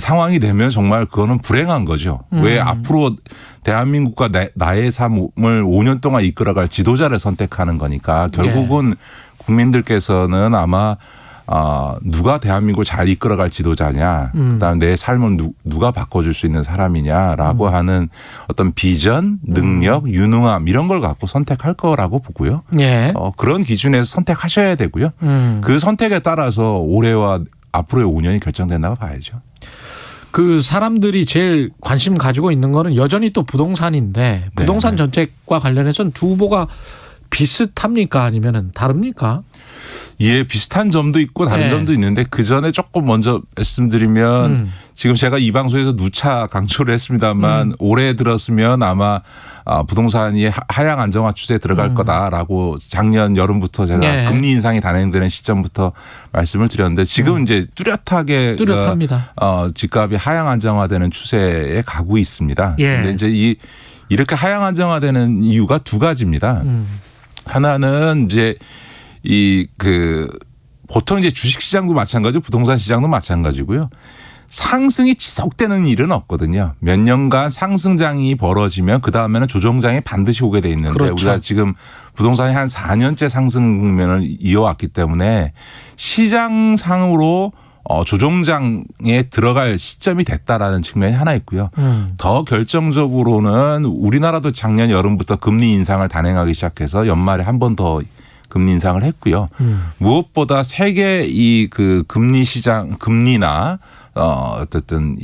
상황이 되면 정말 그거는 불행한 거죠. 왜 앞으로 대한민국과 나의 삶을 5년 동안 이끌어갈 지도자를 선택하는 거니까 결국은 국민들께서는 아마 누가 대한민국을 잘 이끌어갈 지도자냐, 그다음 내 삶을 누가 바꿔줄 수 있는 사람이냐라고 하는 어떤 비전, 능력, 유능함 이런 걸 갖고 선택할 거라고 보고요. 예. 그런 기준에서 선택하셔야 되고요. 그 선택에 따라서 올해와 앞으로의 5년이 결정된다고 봐야죠. 그 사람들이 제일 관심 가지고 있는 거는 여전히 또 부동산인데 부동산 정책과 관련해서는 두 후보가 비슷합니까 아니면은 다릅니까? 예, 비슷한 점도 있고 다른 점도 있는데 그 전에 조금 먼저 말씀드리면 지금 제가 이 방송에서 누차 강조를 했습니다만 올해 들었으면 아마 부동산이 하향 안정화 추세에 들어갈 거다라고 작년 여름부터 제가 금리 인상이 단행되는 시점부터 말씀을 드렸는데 지금 이제 뚜렷합니다. 집값이 하향 안정화되는 추세에 가고 있습니다. 그런데 이제 이렇게 하향 안정화되는 이유가 두 가지입니다. 하나는 이제 보통 이제 주식 시장도 마찬가지고 부동산 시장도 마찬가지고요. 상승이 지속되는 일은 없거든요. 몇 년간 상승장이 벌어지면 그 다음에는 조정장이 반드시 오게 돼 있는데 그렇죠. 우리가 지금 부동산이 한 4년째 상승 국면을 이어왔기 때문에 시장상으로 조정장에 들어갈 시점이 됐다라는 측면이 하나 있고요. 더 결정적으로는 우리나라도 작년 여름부터 금리 인상을 단행하기 시작해서 연말에 한 번 더 금리 인상을 했고요. 무엇보다 세계 그 금리 시장, 금리나 어쨌든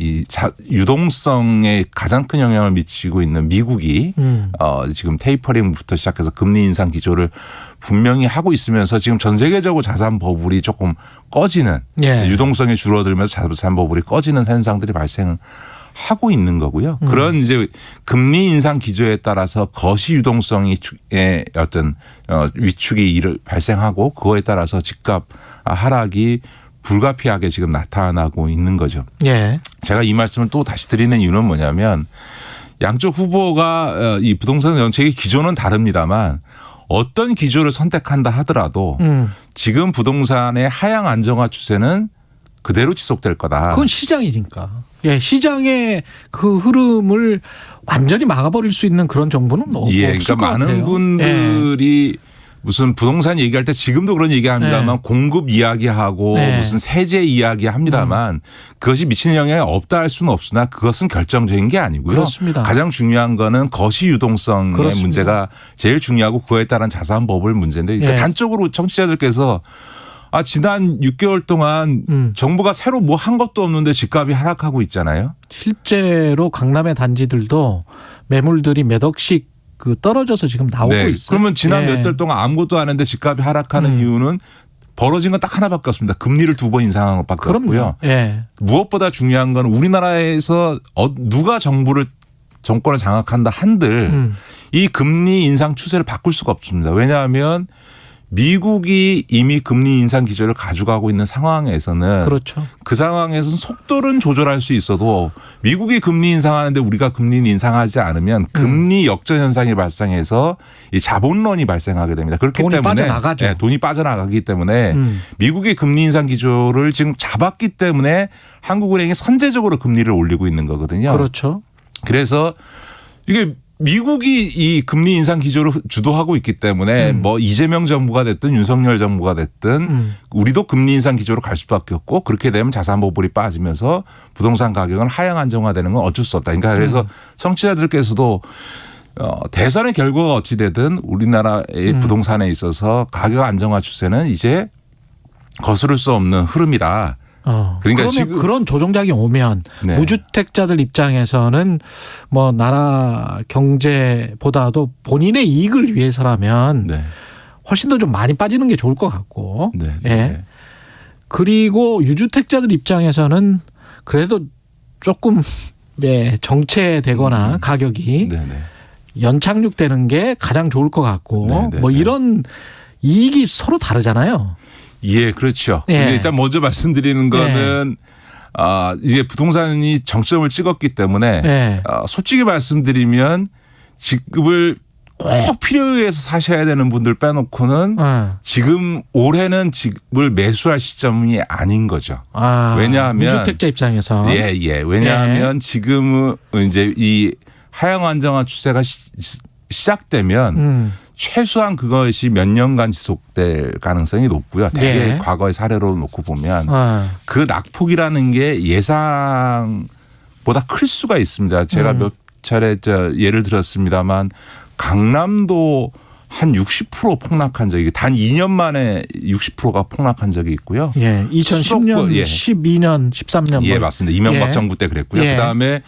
유동성에 가장 큰 영향을 미치고 있는 미국이 지금 테이퍼링부터 시작해서 금리 인상 기조를 분명히 하고 있으면서 지금 전 세계적으로 자산 버블이 조금 꺼지는 유동성이 줄어들면서 자산 버블이 꺼지는 현상들이 발생하고 있는 거고요. 그런 이제 금리 인상 기조에 따라서 거시 유동성의 어떤 위축이 발생하고 그거에 따라서 집값 하락이 불가피하게 지금 나타나고 있는 거죠. 제가 이 말씀을 또 다시 드리는 이유는 뭐냐면 양쪽 후보가 이 부동산 정책의 기조는 다릅니다만 어떤 기조를 선택한다 하더라도 지금 부동산의 하향 안정화 추세는 그대로 지속될 거다. 그건 시장이니까. 예, 시장의 그 흐름을 완전히 막아버릴 수 있는 그런 정보는 없을 그러니까 것 같아요. 많은 분들이 무슨 부동산 얘기할 때 지금도 그런 얘기합니다만 공급 이야기하고 무슨 세제 이야기합니다만 그것이 미치는 영향이 없다 할 수는 없으나 그것은 결정적인 게 아니고요. 그렇습니다. 가장 중요한 거는 거시 유동성의 그렇습니다. 문제가 제일 중요하고 그거에 따른 자산법을 문제인데 그러니까 단적으로 청취자들께서 지난 6개월 동안 정부가 새로 뭐 한 것도 없는데 집값이 하락하고 있잖아요. 실제로 강남의 단지들도 매물들이 몇 억씩 떨어져서 지금 나오고 있어요. 그러면 지난 몇 달 동안 아무것도 안 했는데 집값이 하락하는 이유는 벌어진 건 딱 하나밖에 없습니다. 금리를 2번 인상한 것밖에 없고요. 무엇보다 중요한 건 우리나라에서 누가 정권을 장악한다 한들 이 금리 인상 추세를 바꿀 수가 없습니다. 왜냐하면 미국이 이미 금리 인상 기조를 가져가고 있는 상황에서는 그렇죠. 그 상황에서는 속도는 조절할 수 있어도 미국이 금리 인상하는데 우리가 금리 인상하지 않으면 금리 역전 현상이 발생해서 이 자본론이 발생하게 됩니다. 그렇기 돈이 때문에 빠져나가죠. 돈이 빠져나가기 때문에 미국의 금리 인상 기조를 지금 잡았기 때문에 한국은행이 선제적으로 금리를 올리고 있는 거거든요. 그렇죠. 그래서 이게 미국이 이 금리 인상 기조를 주도하고 있기 때문에 뭐 이재명 정부가 됐든 윤석열 정부가 됐든 우리도 금리 인상 기조로 갈 수밖에 없고 그렇게 되면 자산 보불이 빠지면서 부동산 가격은 하향 안정화되는 건 어쩔 수 없다. 그러니까 그래서 청취자들께서도 대선의 결과가 어찌 되든 우리나라의 부동산에 있어서 가격 안정화 추세는 이제 거스를 수 없는 흐름이라. 그러니까 지금 그런 조정작이 오면 무주택자들 입장에서는 뭐 나라 경제보다도 본인의 이익을 위해서라면 훨씬 더 좀 많이 빠지는 게 좋을 것 같고. 그리고 유주택자들 입장에서는 그래도 조금 정체되거나 가격이 연착륙되는 게 가장 좋을 것 같고 뭐 이런 이익이 서로 다르잖아요. 예, 그렇죠. 일단 먼저 말씀드리는 거는 이제 부동산이 정점을 찍었기 때문에 솔직히 말씀드리면 집을 꼭 필요에 의해서 사셔야 되는 분들 빼놓고는 지금 올해는 집을 매수할 시점이 아닌 거죠. 왜냐하면 무주택자 입장에서 왜냐하면 지금은 이제 이 하향 안정화 추세가 시작되면 최소한 그것이 몇 년간 지속될 가능성이 높고요. 대개 과거의 사례로 놓고 보면 그 낙폭이라는 게 예상보다 클 수가 있습니다. 제가 몇 차례 예를 들었습니다만 강남도 한 60% 폭락한 적이 단 2년 만에 60%가 폭락한 적이 있고요. 2010년, 12년, 13년. 맞습니다. 이명박 정부 때 그랬고요. 그다음에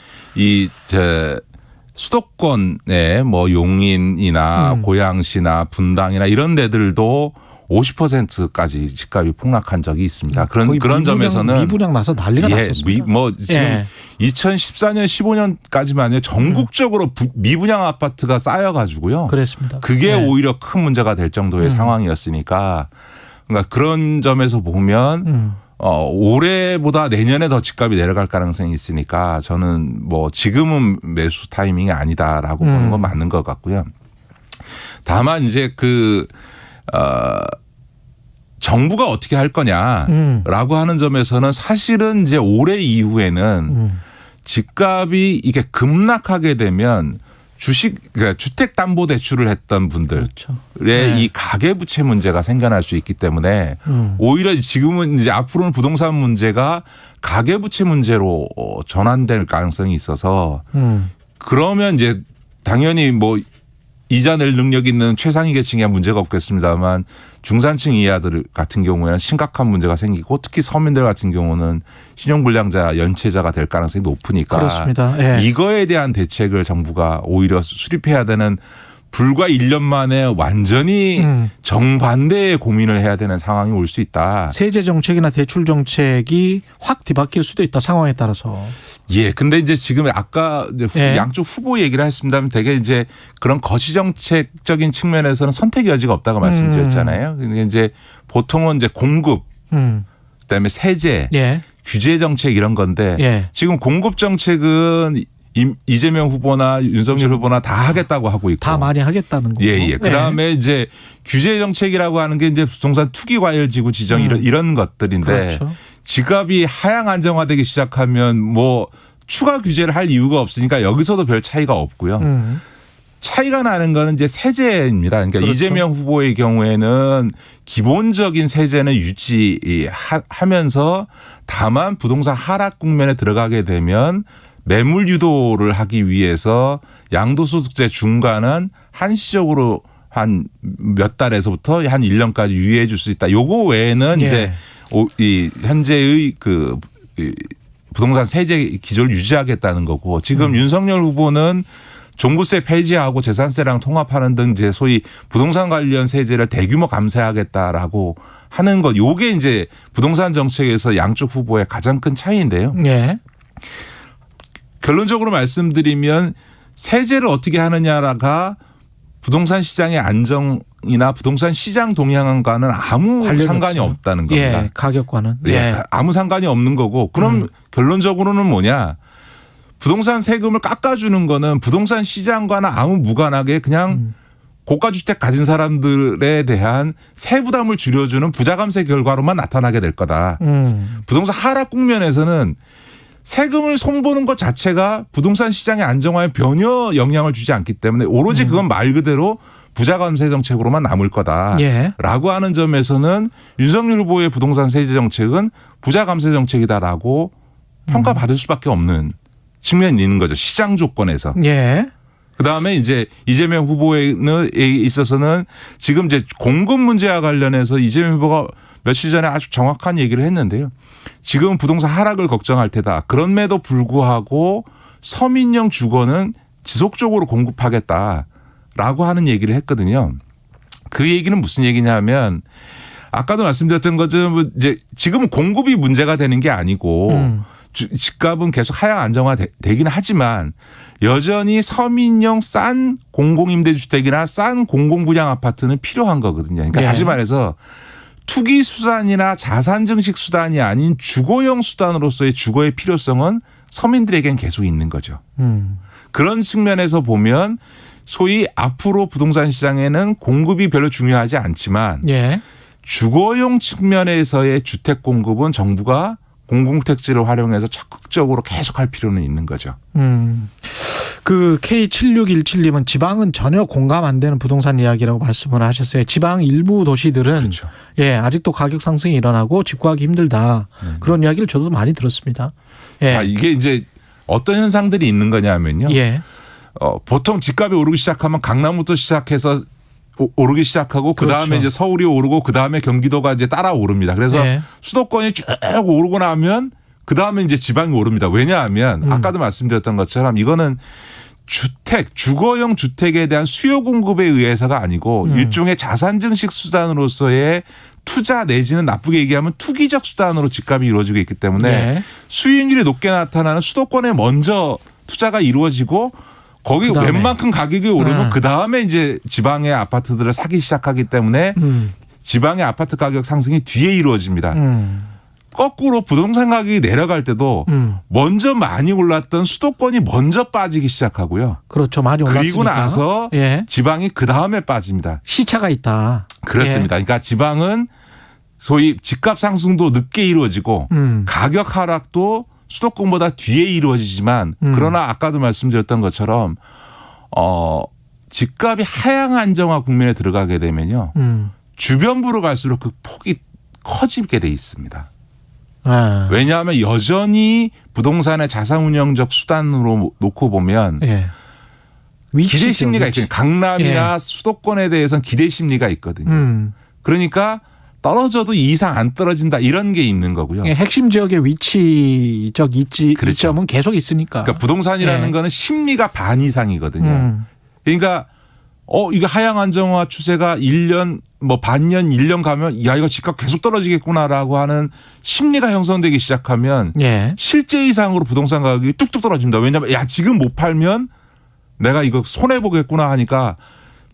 수도권의 뭐 용인이나 고양시나 분당이나 이런 데들도 50%까지 집값이 폭락한 적이 있습니다. 그런 점에서는 미분양 나서 난리가 났었습니다. 뭐 지금 2014년 15년까지만요 전국적으로 미분양 아파트가 쌓여가지고요. 그랬습니다. 그게 오히려 큰 문제가 될 정도의 상황이었으니까 그러니까 그런 점에서 보면. 올해보다 내년에 더 집값이 내려갈 가능성이 있으니까 저는 뭐 지금은 매수 타이밍이 아니다라고 보는 건 맞는 것 같고요. 다만 이제 정부가 어떻게 할 거냐라고 하는 점에서는 사실은 이제 올해 이후에는 집값이 이게 급락하게 되면 그러니까 주택담보대출을 했던 분들의 이 가계부채 문제가 생겨날 수 있기 때문에 오히려 지금은 이제 앞으로는 부동산 문제가 가계부채 문제로 전환될 가능성이 있어서 그러면 이제 당연히 뭐 이자 낼 능력 있는 최상위 계층이야 문제가 없겠습니다만 중산층 이하들 같은 경우에는 심각한 문제가 생기고 특히 서민들 같은 경우는 신용불량자 연체자가 될 가능성이 높으니까 그렇습니다. 이거에 대한 대책을 정부가 오히려 수립해야 되는 불과 1년 만에 완전히 정반대의 고민을 해야 되는 상황이 올 수 있다. 세제 정책이나 대출 정책이 확 뒤바뀔 수도 있다 상황에 따라서. 근데 이제 지금 아까 이제 양쪽 후보 얘기를 했습니다만 되게 이제 그런 거시 정책적인 측면에서는 선택의 여지가 없다고 말씀드렸잖아요. 근데 이제 보통은 이제 공급, 그다음에 세제, 규제 정책 이런 건데 지금 공급 정책은 이재명 후보나 윤석열 후보나 다 하겠다고 하고 있고. 다 많이 하겠다는 거고. 예. 그다음에 이제 규제 정책이라고 하는 게 이제 부동산 투기 과열 지구 지정 이런 것들인데 그렇죠. 집값이 하향 안정화되기 시작하면 뭐 추가 규제를 할 이유가 없으니까 여기서도 별 차이가 없고요. 차이가 나는 거는 이제 세제입니다. 그러니까 그렇죠. 이재명 후보의 경우에는 기본적인 세제는 유지하면서 다만 부동산 하락 국면에 들어가게 되면 매물 유도를 하기 위해서 양도소득세 중간은 한시적으로 한 몇 달에서부터 한 1년까지 유예해 줄 수 있다. 요거 외에는 이제 이 현재의 그 부동산 세제 기조를 유지하겠다는 거고 지금 윤석열 후보는 종부세 폐지하고 재산세랑 통합하는 등 이제 소위 부동산 관련 세제를 대규모 감세하겠다라고 하는 것. 요게 이제 부동산 정책에서 양쪽 후보의 가장 큰 차이인데요. 예. 결론적으로 말씀드리면 세제를 어떻게 하느냐가 부동산 시장의 안정이나 부동산 시장 동향과는 아무 상관이 없다는 겁니다. 예, 가격과는. 예. 아무 상관이 없는 거고 그럼 결론적으로는 뭐냐. 부동산 세금을 깎아주는 거는 부동산 시장과는 아무 무관하게 그냥 고가주택 가진 사람들에 대한 세부담을 줄여주는 부자감세 결과로만 나타나게 될 거다. 부동산 하락 국면에서는 세금을 손보는 것 자체가 부동산 시장의 안정화에 전혀 영향을 주지 않기 때문에 오로지 그건 말 그대로 부자감세 정책으로만 남을 거다라고 하는 점에서는 윤석열 후보의 부동산 세제 정책은 부자감세 정책이다라고 평가받을 수밖에 없는 측면이 있는 거죠. 시장 조건에서. 예. 그다음에 이제 이재명 후보에 있어서는 지금 이제 공급 문제와 관련해서 이재명 후보가 며칠 전에 아주 정확한 얘기를 했는데요. 지금 부동산 하락을 걱정할 테다. 그럼에도 불구하고 서민용 주거는 지속적으로 공급하겠다라고 하는 얘기를 했거든요. 그 얘기는 무슨 얘기냐면 아까도 말씀드렸던 것처럼 이제 지금은 공급이 문제가 되는 게 아니고 집값은 계속 하향 안정화되긴 하지만 여전히 서민용 싼 공공임대주택이나 싼 공공분양 아파트는 필요한 거거든요. 그러니까 다시 말해서 투기 수단이나 자산 증식 수단이 아닌 주거용 수단으로서의 주거의 필요성은 서민들에겐 계속 있는 거죠. 그런 측면에서 보면 소위 앞으로 부동산 시장에는 공급이 별로 중요하지 않지만 주거용 측면에서의 주택 공급은 정부가 공공택지를 활용해서 적극적으로 계속할 필요는 있는 거죠. 그 K7617님은 지방은 전혀 공감 안 되는 부동산 이야기라고 말씀을 하셨어요. 지방 일부 도시들은 그렇죠. 예, 아직도 가격 상승이 일어나고 집 구하기 힘들다. 그런 이야기를 저도 많이 들었습니다. 예. 자, 이게 이제 어떤 현상들이 있는 거냐면요. 보통 집값이 오르기 시작하면 강남부터 시작해서 오르기 시작하고 그다음에 이제 서울이 오르고 그다음에 경기도가 이제 따라 오릅니다. 그래서 수도권이 쭉 오르고 나면 그다음에 이제 지방이 오릅니다. 왜냐하면 아까도 말씀드렸던 것처럼 이거는 주거용 주택에 대한 수요 공급에 의해서가 아니고 일종의 자산 증식 수단으로서의 투자 내지는 나쁘게 얘기하면 투기적 수단으로 집값이 이루어지고 있기 때문에 수익률이 높게 나타나는 수도권에 먼저 투자가 이루어지고 거기 웬만큼 가격이 오르면 그다음에 이제 지방의 아파트들을 사기 시작하기 때문에 지방의 아파트 가격 상승이 뒤에 이루어집니다. 거꾸로 부동산 가격이 내려갈 때도 먼저 많이 올랐던 수도권이 먼저 빠지기 시작하고요. 그렇죠. 많이 올랐으니까. 그리고 나서 지방이 그다음에 빠집니다. 시차가 있다. 그렇습니다. 그러니까 지방은 소위 집값 상승도 늦게 이루어지고 가격 하락도 수도권보다 뒤에 이루어지지만 그러나 아까도 말씀드렸던 것처럼 집값이 하향 안정화 국면에 들어가게 되면요. 주변부로 갈수록 그 폭이 커지게 돼 있습니다. 왜냐하면 여전히 부동산의 자산운용적 수단으로 놓고 보면 기대 심리가 있거든요. 강남이나 수도권에 대해서는 기대 심리가 있거든요. 그러니까 떨어져도 이 이상 안 떨어진다 이런 게 있는 거고요. 핵심 지역의 위치적 이점은 계속 있으니까. 그러니까 부동산이라는 거는 심리가 반 이상이거든요. 그러니까 이거 하향 안정화 추세가 1년 뭐 반년 1년 가면 야 이거 집값 계속 떨어지겠구나라고 하는 심리가 형성되기 시작하면 실제 이상으로 부동산 가격이 뚝뚝 떨어집니다. 왜냐하면 야 지금 못 팔면 내가 이거 손해 보겠구나 하니까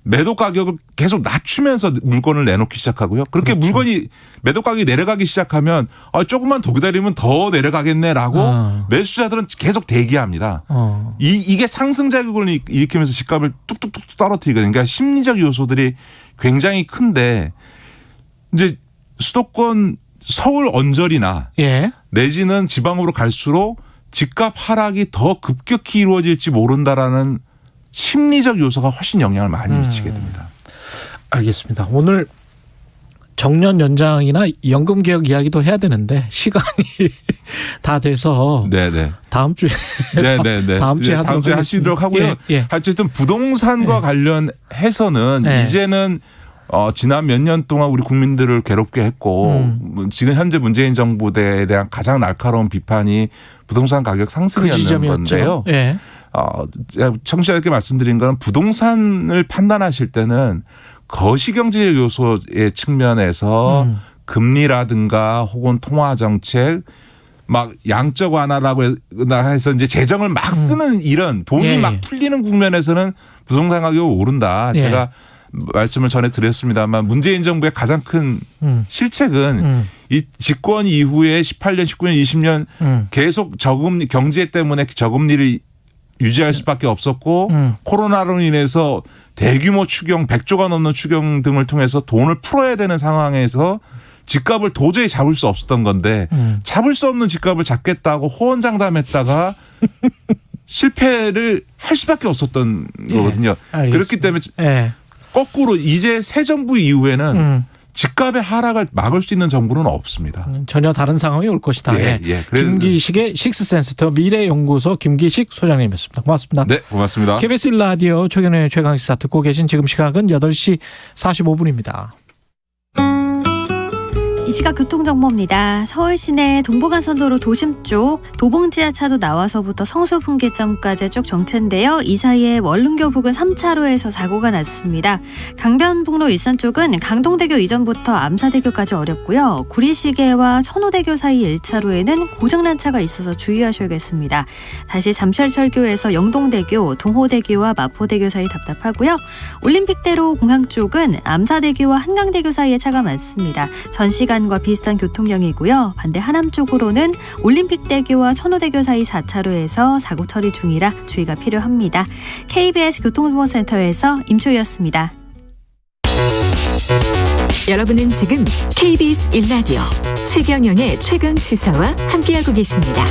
매도 가격을 계속 낮추면서 물건을 내놓기 시작하고요. 그렇게 그렇죠. 물건이 매도 가격이 내려가기 시작하면 조금만 더 기다리면 더 내려가겠네라고 매수자들은 계속 대기합니다. 이게 상승 자극을 일으키면서 집값을 뚝뚝뚝 떨어뜨리거든요. 그러니까 심리적 요소들이 굉장히 큰데 이제 수도권 서울 언저리나 내지는 지방으로 갈수록 집값 하락이 더 급격히 이루어질지 모른다라는 심리적 요소가 훨씬 영향을 많이 미치게 됩니다. 알겠습니다. 오늘 정년 연장이나 연금 개혁 이야기도 해야 되는데 시간이 다 돼서 다음 주에 다음 주에 하시도록 하고요. 어쨌든 부동산과 관련해서는 이제는 지난 몇 년 동안 우리 국민들을 괴롭게 했고 지금 현재 문재인 정부에 대한 가장 날카로운 비판이 부동산 가격 상승이었는 건데요. 청취자들께 말씀드린 건 부동산을 판단하실 때는 거시경제 요소의 측면에서 금리라든가 혹은 통화정책 막 양적 완화라고 해서 이제 재정을 막 쓰는 이런 돈이 막 풀리는 국면에서는 부동산 가격이 오른다. 제가 말씀을 전해 드렸습니다만 문재인 정부의 가장 큰 실책은 이 집권 이후에 18년, 19년, 20년 계속 저금리 경제 때문에 저금리를 유지할 수밖에 없었고 코로나로 인해서 대규모 추경 100조가 넘는 추경 등을 통해서 돈을 풀어야 되는 상황에서 집값을 도저히 잡을 수 없었던 건데 잡을 수 없는 집값을 잡겠다고 호언장담했다가 실패를 할 수밖에 없었던 거거든요. 그렇기 때문에 거꾸로 이제 새 정부 이후에는 집값의 하락을 막을 수 있는 정부는 없습니다. 전혀 다른 상황이 올 것이다. 김기식의 식스센스 더 미래연구소 김기식 소장님이었습니다. 고맙습니다. 네, 고맙습니다. KBS 1라디오 최경영의 최강시사 듣고 계신 지금 시각은 8시 45분입니다. 이 시각 교통정보입니다. 서울 시내 동부간선도로 도심 쪽 도봉지하차도 나와서부터 성수분기점까지 쭉 정체인데요. 이 사이에 원룸교 부근 3차로에서 사고가 났습니다. 강변북로 일산 쪽은 강동대교 이전부터 암사대교까지 어렵고요. 구리시계와 천호대교 사이 1차로에는 고장난 차가 있어서 주의하셔야겠습니다. 다시 잠철철교에서 영동대교, 동호대교와 마포대교 사이 답답하고요. 올림픽대로 공항 쪽은 암사대교와 한강대교 사이에 차가 많습니다. 전 시간과 비슷한 교통량이고요. 반대 하남 쪽으로는 올림픽대교와 천호대교 사이 4차로에서 사고 처리 중이라 주의가 필요합니다. KBS 교통정보센터에서 임초희였습니다. 여러분은 지금 KBS 1라디오 최경영의 최강시사와 함께하고 계십니다.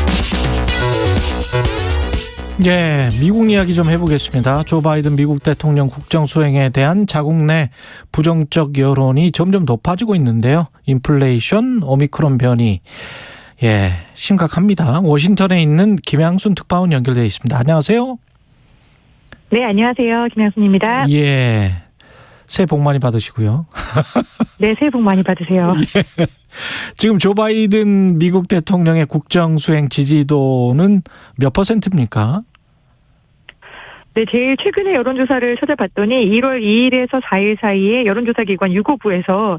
미국 이야기 좀 해보겠습니다. 조 바이든 미국 대통령 국정수행에 대한 자국 내 부정적 여론이 점점 높아지고 있는데요. 인플레이션, 오미크론 변이 심각합니다. 워싱턴에 있는 김양순 특파원 연결되어 있습니다. 안녕하세요. 네, 안녕하세요. 김양순입니다. 새해 복 많이 받으시고요. 네, 새해 복 많이 받으세요. 지금 조 바이든 미국 대통령의 국정수행 지지도는 몇 %입니까? 네, 제일 최근에 여론조사를 찾아봤더니 1월 2일에서 4일 사이에 여론조사기관 유고부에서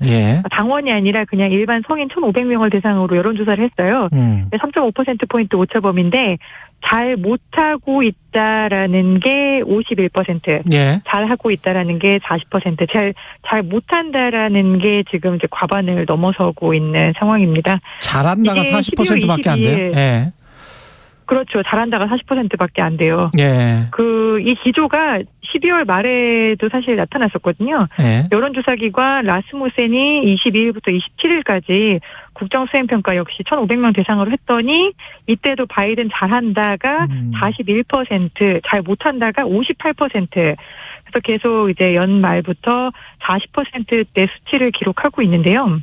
당원이 아니라 그냥 일반 성인 1,500명을 대상으로 여론조사를 했어요. 3.5%포인트 오차범위인데 잘 못하고 있다라는 게 51%, 잘하고 있다라는 게 40%, 잘 못한다라는 게 지금 이제 과반을 넘어서고 있는 상황입니다. 잘한다가 40%밖에 안 돼요? 그렇죠. 잘한다가 40%밖에 안 돼요. 이 기조가 12월 말에도 사실 나타났었거든요. 여론조사기관 라스무센이 22일부터 27일까지 국정수행평가 역시 1,500명 대상으로 했더니 이때도 바이든 잘한다가 41%, 잘 못한다가 58%. 그래서 계속 이제 연말부터 40%대 수치를 기록하고 있는데요.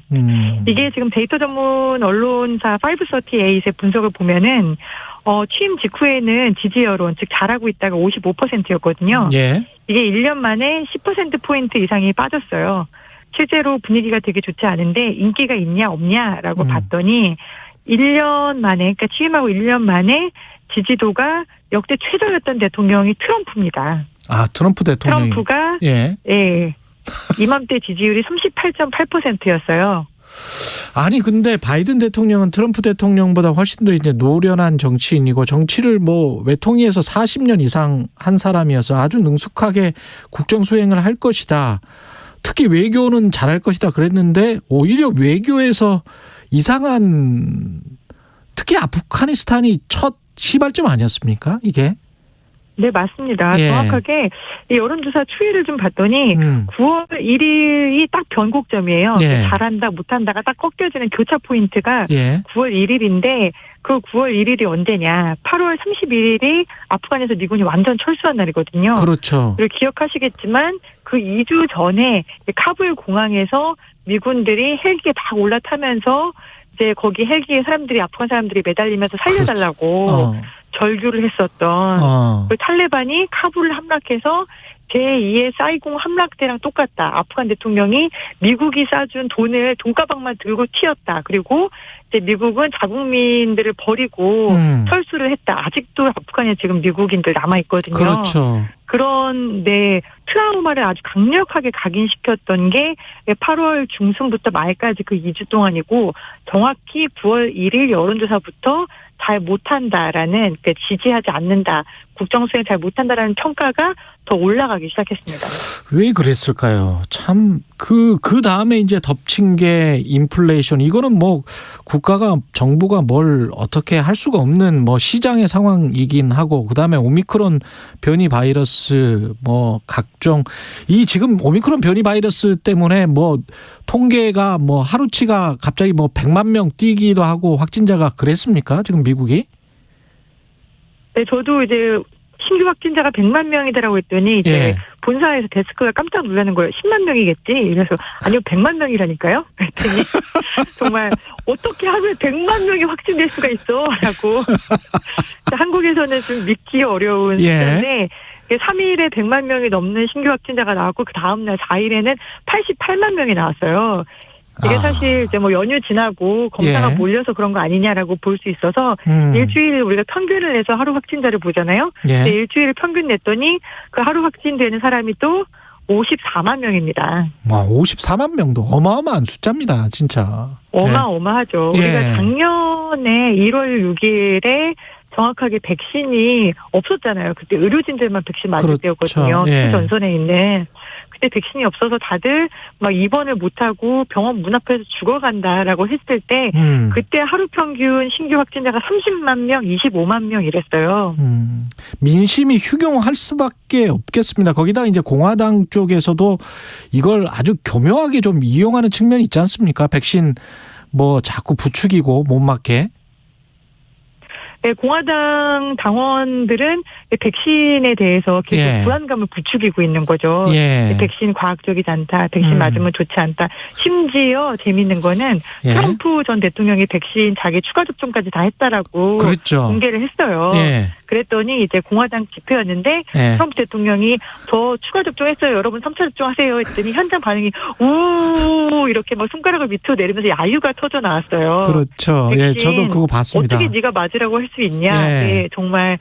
이게 지금 데이터 전문 언론사 538의 분석을 보면은 취임 직후에는 지지 여론, 즉 잘하고 있다가 55%였거든요. 이게 1년 만에 10%포인트 이상이 빠졌어요. 실제로 분위기가 되게 좋지 않은데 인기가 있냐 없냐라고 봤더니 1년 만에, 그러니까 취임하고 1년 만에 지지도가 역대 최저였던 대통령이 트럼프입니다. 아, 트럼프 대통령이. 트럼프가 이맘때 지지율이 38.8%였어요. 아니 근데 바이든 대통령은 트럼프 대통령보다 훨씬 더 이제 노련한 정치인이고 정치를 뭐 외통위에서 40년 이상 한 사람이어서 아주 능숙하게 국정 수행을 할 것이다. 특히 외교는 잘할 것이다 그랬는데 오히려 외교에서 이상한 특히 아프가니스탄이 첫 시발점 아니었습니까? 이게? 네, 맞습니다. 예. 정확하게 이 여론조사 추이를 좀 봤더니 9월 1일이 딱 변곡점이에요. 예. 잘한다, 못한다가 딱 꺾여지는 교차 포인트가 예. 9월 1일인데 그 9월 1일이 언제냐. 8월 31일이 아프간에서 미군이 완전 철수한 날이거든요. 그렇죠. 그리고 기억하시겠지만 그 2주 전에 카불 공항에서 미군들이 헬기에 막 올라타면서 이제 거기 헬기에 사람들이 아프간 사람들이 매달리면서 살려달라고 그렇죠. 절규를 했었던 그 탈레반이 카불을 함락해서 제2의 사이공 함락 때랑 똑같다. 아프간 대통령이 미국이 싸준 돈가방만 들고 튀었다. 그리고 이제 미국은 자국민들을 버리고 철수를 했다. 아직도 아프간에 지금 미국인들 남아 있거든요. 그렇죠. 그런데 트라우마를 아주 강력하게 각인시켰던 게 8월 중순부터 말까지 그 2주 동안이고 정확히 9월 1일 여론조사부터 잘 못한다라는, 그러니까 지지하지 않는다, 국정수행 잘 못한다라는 평가가 더 올라가기 시작했습니다. 왜 그랬을까요? 참, 그 다음에 이제 덮친 게 인플레이션. 이거는 뭐 국가가, 정부가 뭘 어떻게 할 수가 없는 뭐 시장의 상황이긴 하고, 그 다음에 오미크론 변이 바이러스, 뭐 각종, 이 지금 오미크론 변이 바이러스 때문에 뭐 통계가 뭐 하루치가 갑자기 뭐 100만 명 뛰기도 하고 확진자가 그랬습니까? 지금 미국이? 네, 저도 이제 신규 확진자가 100만 명이더라고 했더니 이제 예. 본사에서 데스크가 깜짝 놀라는 거예요. 10만 명이겠지? 그래서 아니요, 100만 명이라니까요? 그랬더니 정말 어떻게 하면 100만 명이 확진될 수가 있어? 라고. 한국에서는 좀 믿기 어려운 수준인데 3일에 100만 명이 넘는 신규 확진자가 나왔고 그 다음날 4일에는 88만 명이 나왔어요. 이게 사실 이제 뭐 연휴 지나고 검사가 몰려서 그런 거 아니냐라고 볼 수 있어서 일주일 우리가 평균을 내서 하루 확진자를 보잖아요. 근데 일주일 평균 냈더니 그 하루 확진되는 사람이 또 54만 명입니다. 와, 54만 명도 어마어마한 숫자입니다, 진짜. 어마어마하죠. 우리가 작년에 1월 6일에 정확하게 백신이 없었잖아요. 그때 의료진들만 백신 맞을 때였거든요. 전선에 있는. 그때 백신이 없어서 다들 막 입원을 못하고 병원 문 앞에서 죽어간다라고 했을 때 그때 하루 평균 신규 확진자가 30만 명, 25만 명 이랬어요. 민심이 휴경할 수밖에 없겠습니다. 거기다 이제 공화당 쪽에서도 이걸 아주 교묘하게 좀 이용하는 측면이 있지 않습니까? 백신 뭐 자꾸 부추기고 못 맞게. 네, 공화당 당원들은 백신에 대해서 계속 불안감을 부추기고 있는 거죠. 백신 과학적이지 않다. 백신 맞으면 좋지 않다. 심지어 재미있는 거는 트럼프 전 대통령이 백신 자기 추가 접종까지 다 했다라고 공개를 했어요. 그랬더니 이제 공화당 집회였는데 트럼프 대통령이 저 추가 접종했어요. 여러분 3차 접종하세요. 했더니 현장 반응이 우 이렇게 막 손가락을 밑으로 내리면서 야유가 터져 나왔어요. 그렇죠. 저도 그거 봤습니다. 어떻게 네가 맞으라고 할 수 있냐. 정말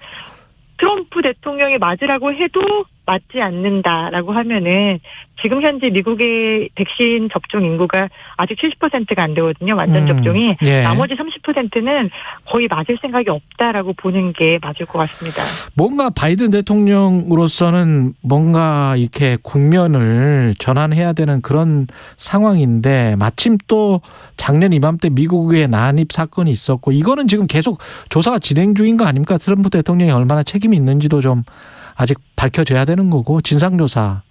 트럼프 대통령이 맞으라고 해도 맞지 않는다라고 하면은 지금 현재 미국의 백신 접종 인구가 아직 70%가 안 되거든요. 완전 접종이. 나머지 30%는 거의 맞을 생각이 없다라고 보는 게 맞을 것 같습니다. 뭔가 바이든 대통령으로서는 뭔가 이렇게 국면을 전환해야 되는 그런 상황인데 마침 또 작년 이맘때 미국의 난입 사건이 있었고 이거는 지금 계속 조사가 진행 중인 거 아닙니까? 트럼프 대통령이 얼마나 책임이 있는지도 좀 아직 밝혀져야 되는 거고 진상조사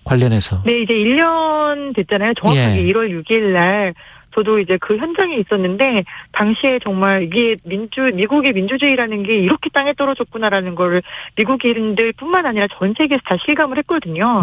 관련해서. 네, 이제 1년 됐잖아요. 정확하게 1월 6일 날 저도 이제 그 현장에 있었는데 당시에 정말 이게 미국의 민주주의라는 게 이렇게 땅에 떨어졌구나라는 거를 미국인들뿐만 아니라 전 세계에서 다 실감을 했거든요.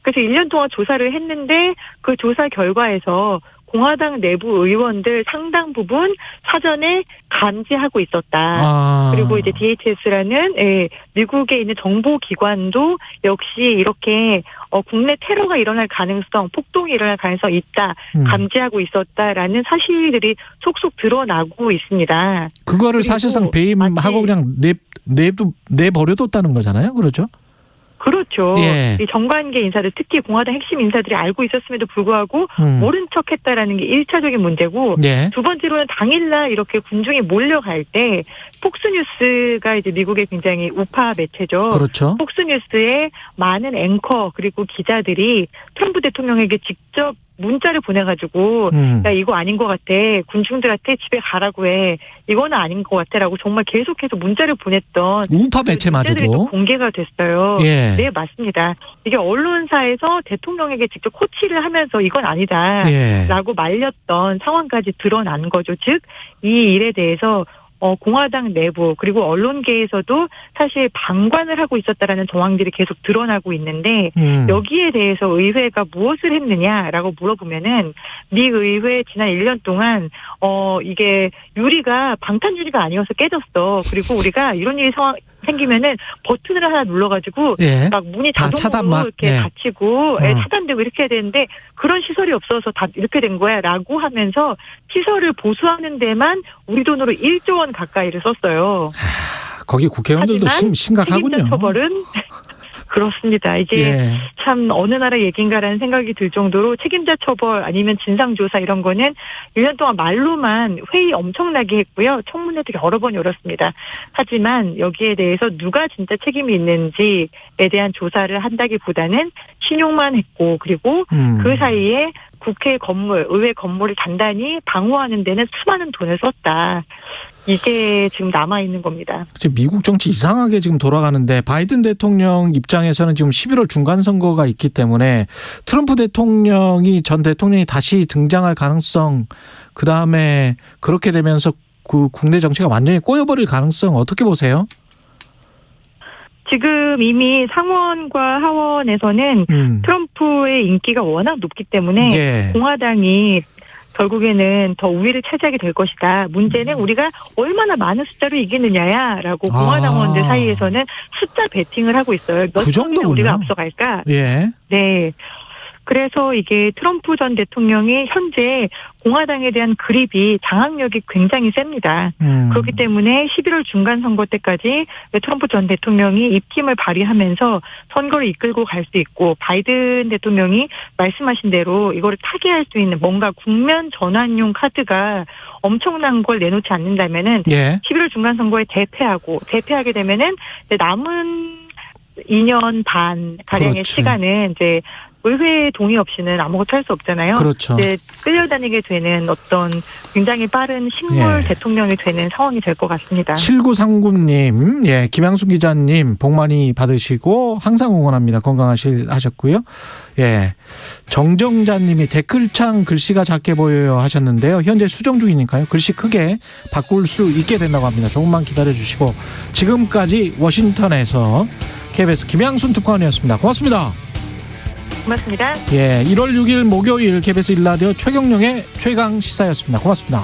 그래서 1년 동안 조사를 했는데 그 조사 결과에서 공화당 내부 의원들 상당 부분 사전에 감지하고 있었다. 그리고 이제 DHS라는 미국에 있는 정보기관도 역시 이렇게 국내 테러가 일어날 가능성, 폭동이 일어날 가능성이 있다. 감지하고 있었다라는 사실들이 속속 드러나고 있습니다. 그거를 사실상 배임하고 그냥 내버려뒀다는 거잖아요. 그렇죠? 그렇죠. 예. 이 정관계 인사들 특히 공화당 핵심 인사들이 알고 있었음에도 불구하고 모른 척했다라는 게 1차적인 문제고 예. 두 번째로는 당일날 이렇게 군중이 몰려갈 때 폭스뉴스가 이제 미국의 굉장히 우파 매체죠. 그렇죠. 폭스뉴스에 많은 앵커 그리고 기자들이 트럼프 대통령에게 직접 문자를 보내가지고 야 이거 아닌 것 같아. 군중들한테 집에 가라고 해. 이거는 아닌 것 같아라고 정말 계속해서 문자를 보냈던 우파 매체마저도 공개가 됐어요. 예. 네 맞습니다. 이게 언론사에서 대통령에게 직접 코치를 하면서 이건 아니다 라고 말렸던 상황까지 드러난 거죠. 즉 이 일에 대해서 공화당 내부 그리고 언론계에서도 사실 방관을 하고 있었다라는 정황들이 계속 드러나고 있는데 여기에 대해서 의회가 무엇을 했느냐라고 물어보면은 미 의회 지난 1년 동안 이게 유리가 방탄 유리가 아니어서 깨졌어. 그리고 우리가 이런 일이 생기면은 버튼을 하나 눌러가지고 막 문이 자동으로 이렇게 닫히고 차단되고 이렇게 해야 되는데 그런 시설이 없어서 다 이렇게 된 거야라고 하면서 시설을 보수하는 데만 우리 돈으로 1조 원 가까이를 썼어요. 거기 국회의원들도 심각하군요. 책임자 처벌은 그렇습니다. 이제 참 어느 나라 얘기인가라는 생각이 들 정도로 책임자 처벌 아니면 진상조사 이런 거는 1년 동안 말로만 회의 엄청나게 했고요. 청문회도 여러 번 열었습니다. 하지만 여기에 대해서 누가 진짜 책임이 있는지에 대한 조사를 한다기보다는 신용만 했고 그리고 그 사이에 국회 건물, 의회 건물을 단단히 방어하는 데는 수많은 돈을 썼다. 이게 지금 남아있는 겁니다. 미국 정치 이상하게 지금 돌아가는데 바이든 대통령 입장에서는 지금 11월 중간선거가 있기 때문에 트럼프 전 대통령이 다시 등장할 가능성 그다음에 그렇게 되면서 그 국내 정치가 완전히 꼬여버릴 가능성 어떻게 보세요? 지금 이미 상원과 하원에서는 트럼프의 인기가 워낙 높기 때문에 공화당이 결국에는 더 우위를 차지하게 될 것이다. 문제는 우리가 얼마나 많은 숫자로 이기느냐야라고 공화당원들 사이에서는 숫자 베팅을 하고 있어요. 몇 점이나 우리가 앞서갈까? 네. 그래서 이게 트럼프 전 대통령이 현재 공화당에 대한 그립이 장악력이 굉장히 셉니다. 그렇기 때문에 11월 중간선거 때까지 트럼프 전 대통령이 입김을 발휘하면서 선거를 이끌고 갈 수 있고 바이든 대통령이 말씀하신 대로 이거를 타개할 수 있는 뭔가 국면 전환용 카드가 엄청난 걸 내놓지 않는다면은 11월 중간선거에 대패하게 되면은 남은 2년 반 가량의 시간은 이제 의회 동의 없이는 아무것도 할 수 없잖아요. 그렇죠. 이제 끌려다니게 되는 어떤 굉장히 빠른 식물 대통령이 되는 상황이 될 것 같습니다. 7939님, 김양순 기자님 복 많이 받으시고 항상 응원합니다. 건강하셨고요. 정정자님이 댓글창 글씨가 작게 보여요 하셨는데요. 현재 수정 중이니까요. 글씨 크게 바꿀 수 있게 된다고 합니다. 조금만 기다려주시고 지금까지 워싱턴에서 KBS 김양순 특파원이었습니다. 고맙습니다. 고맙습니다. 1월 6일 목요일 KBS 1라디오 최경영의 최강시사였습니다. 고맙습니다.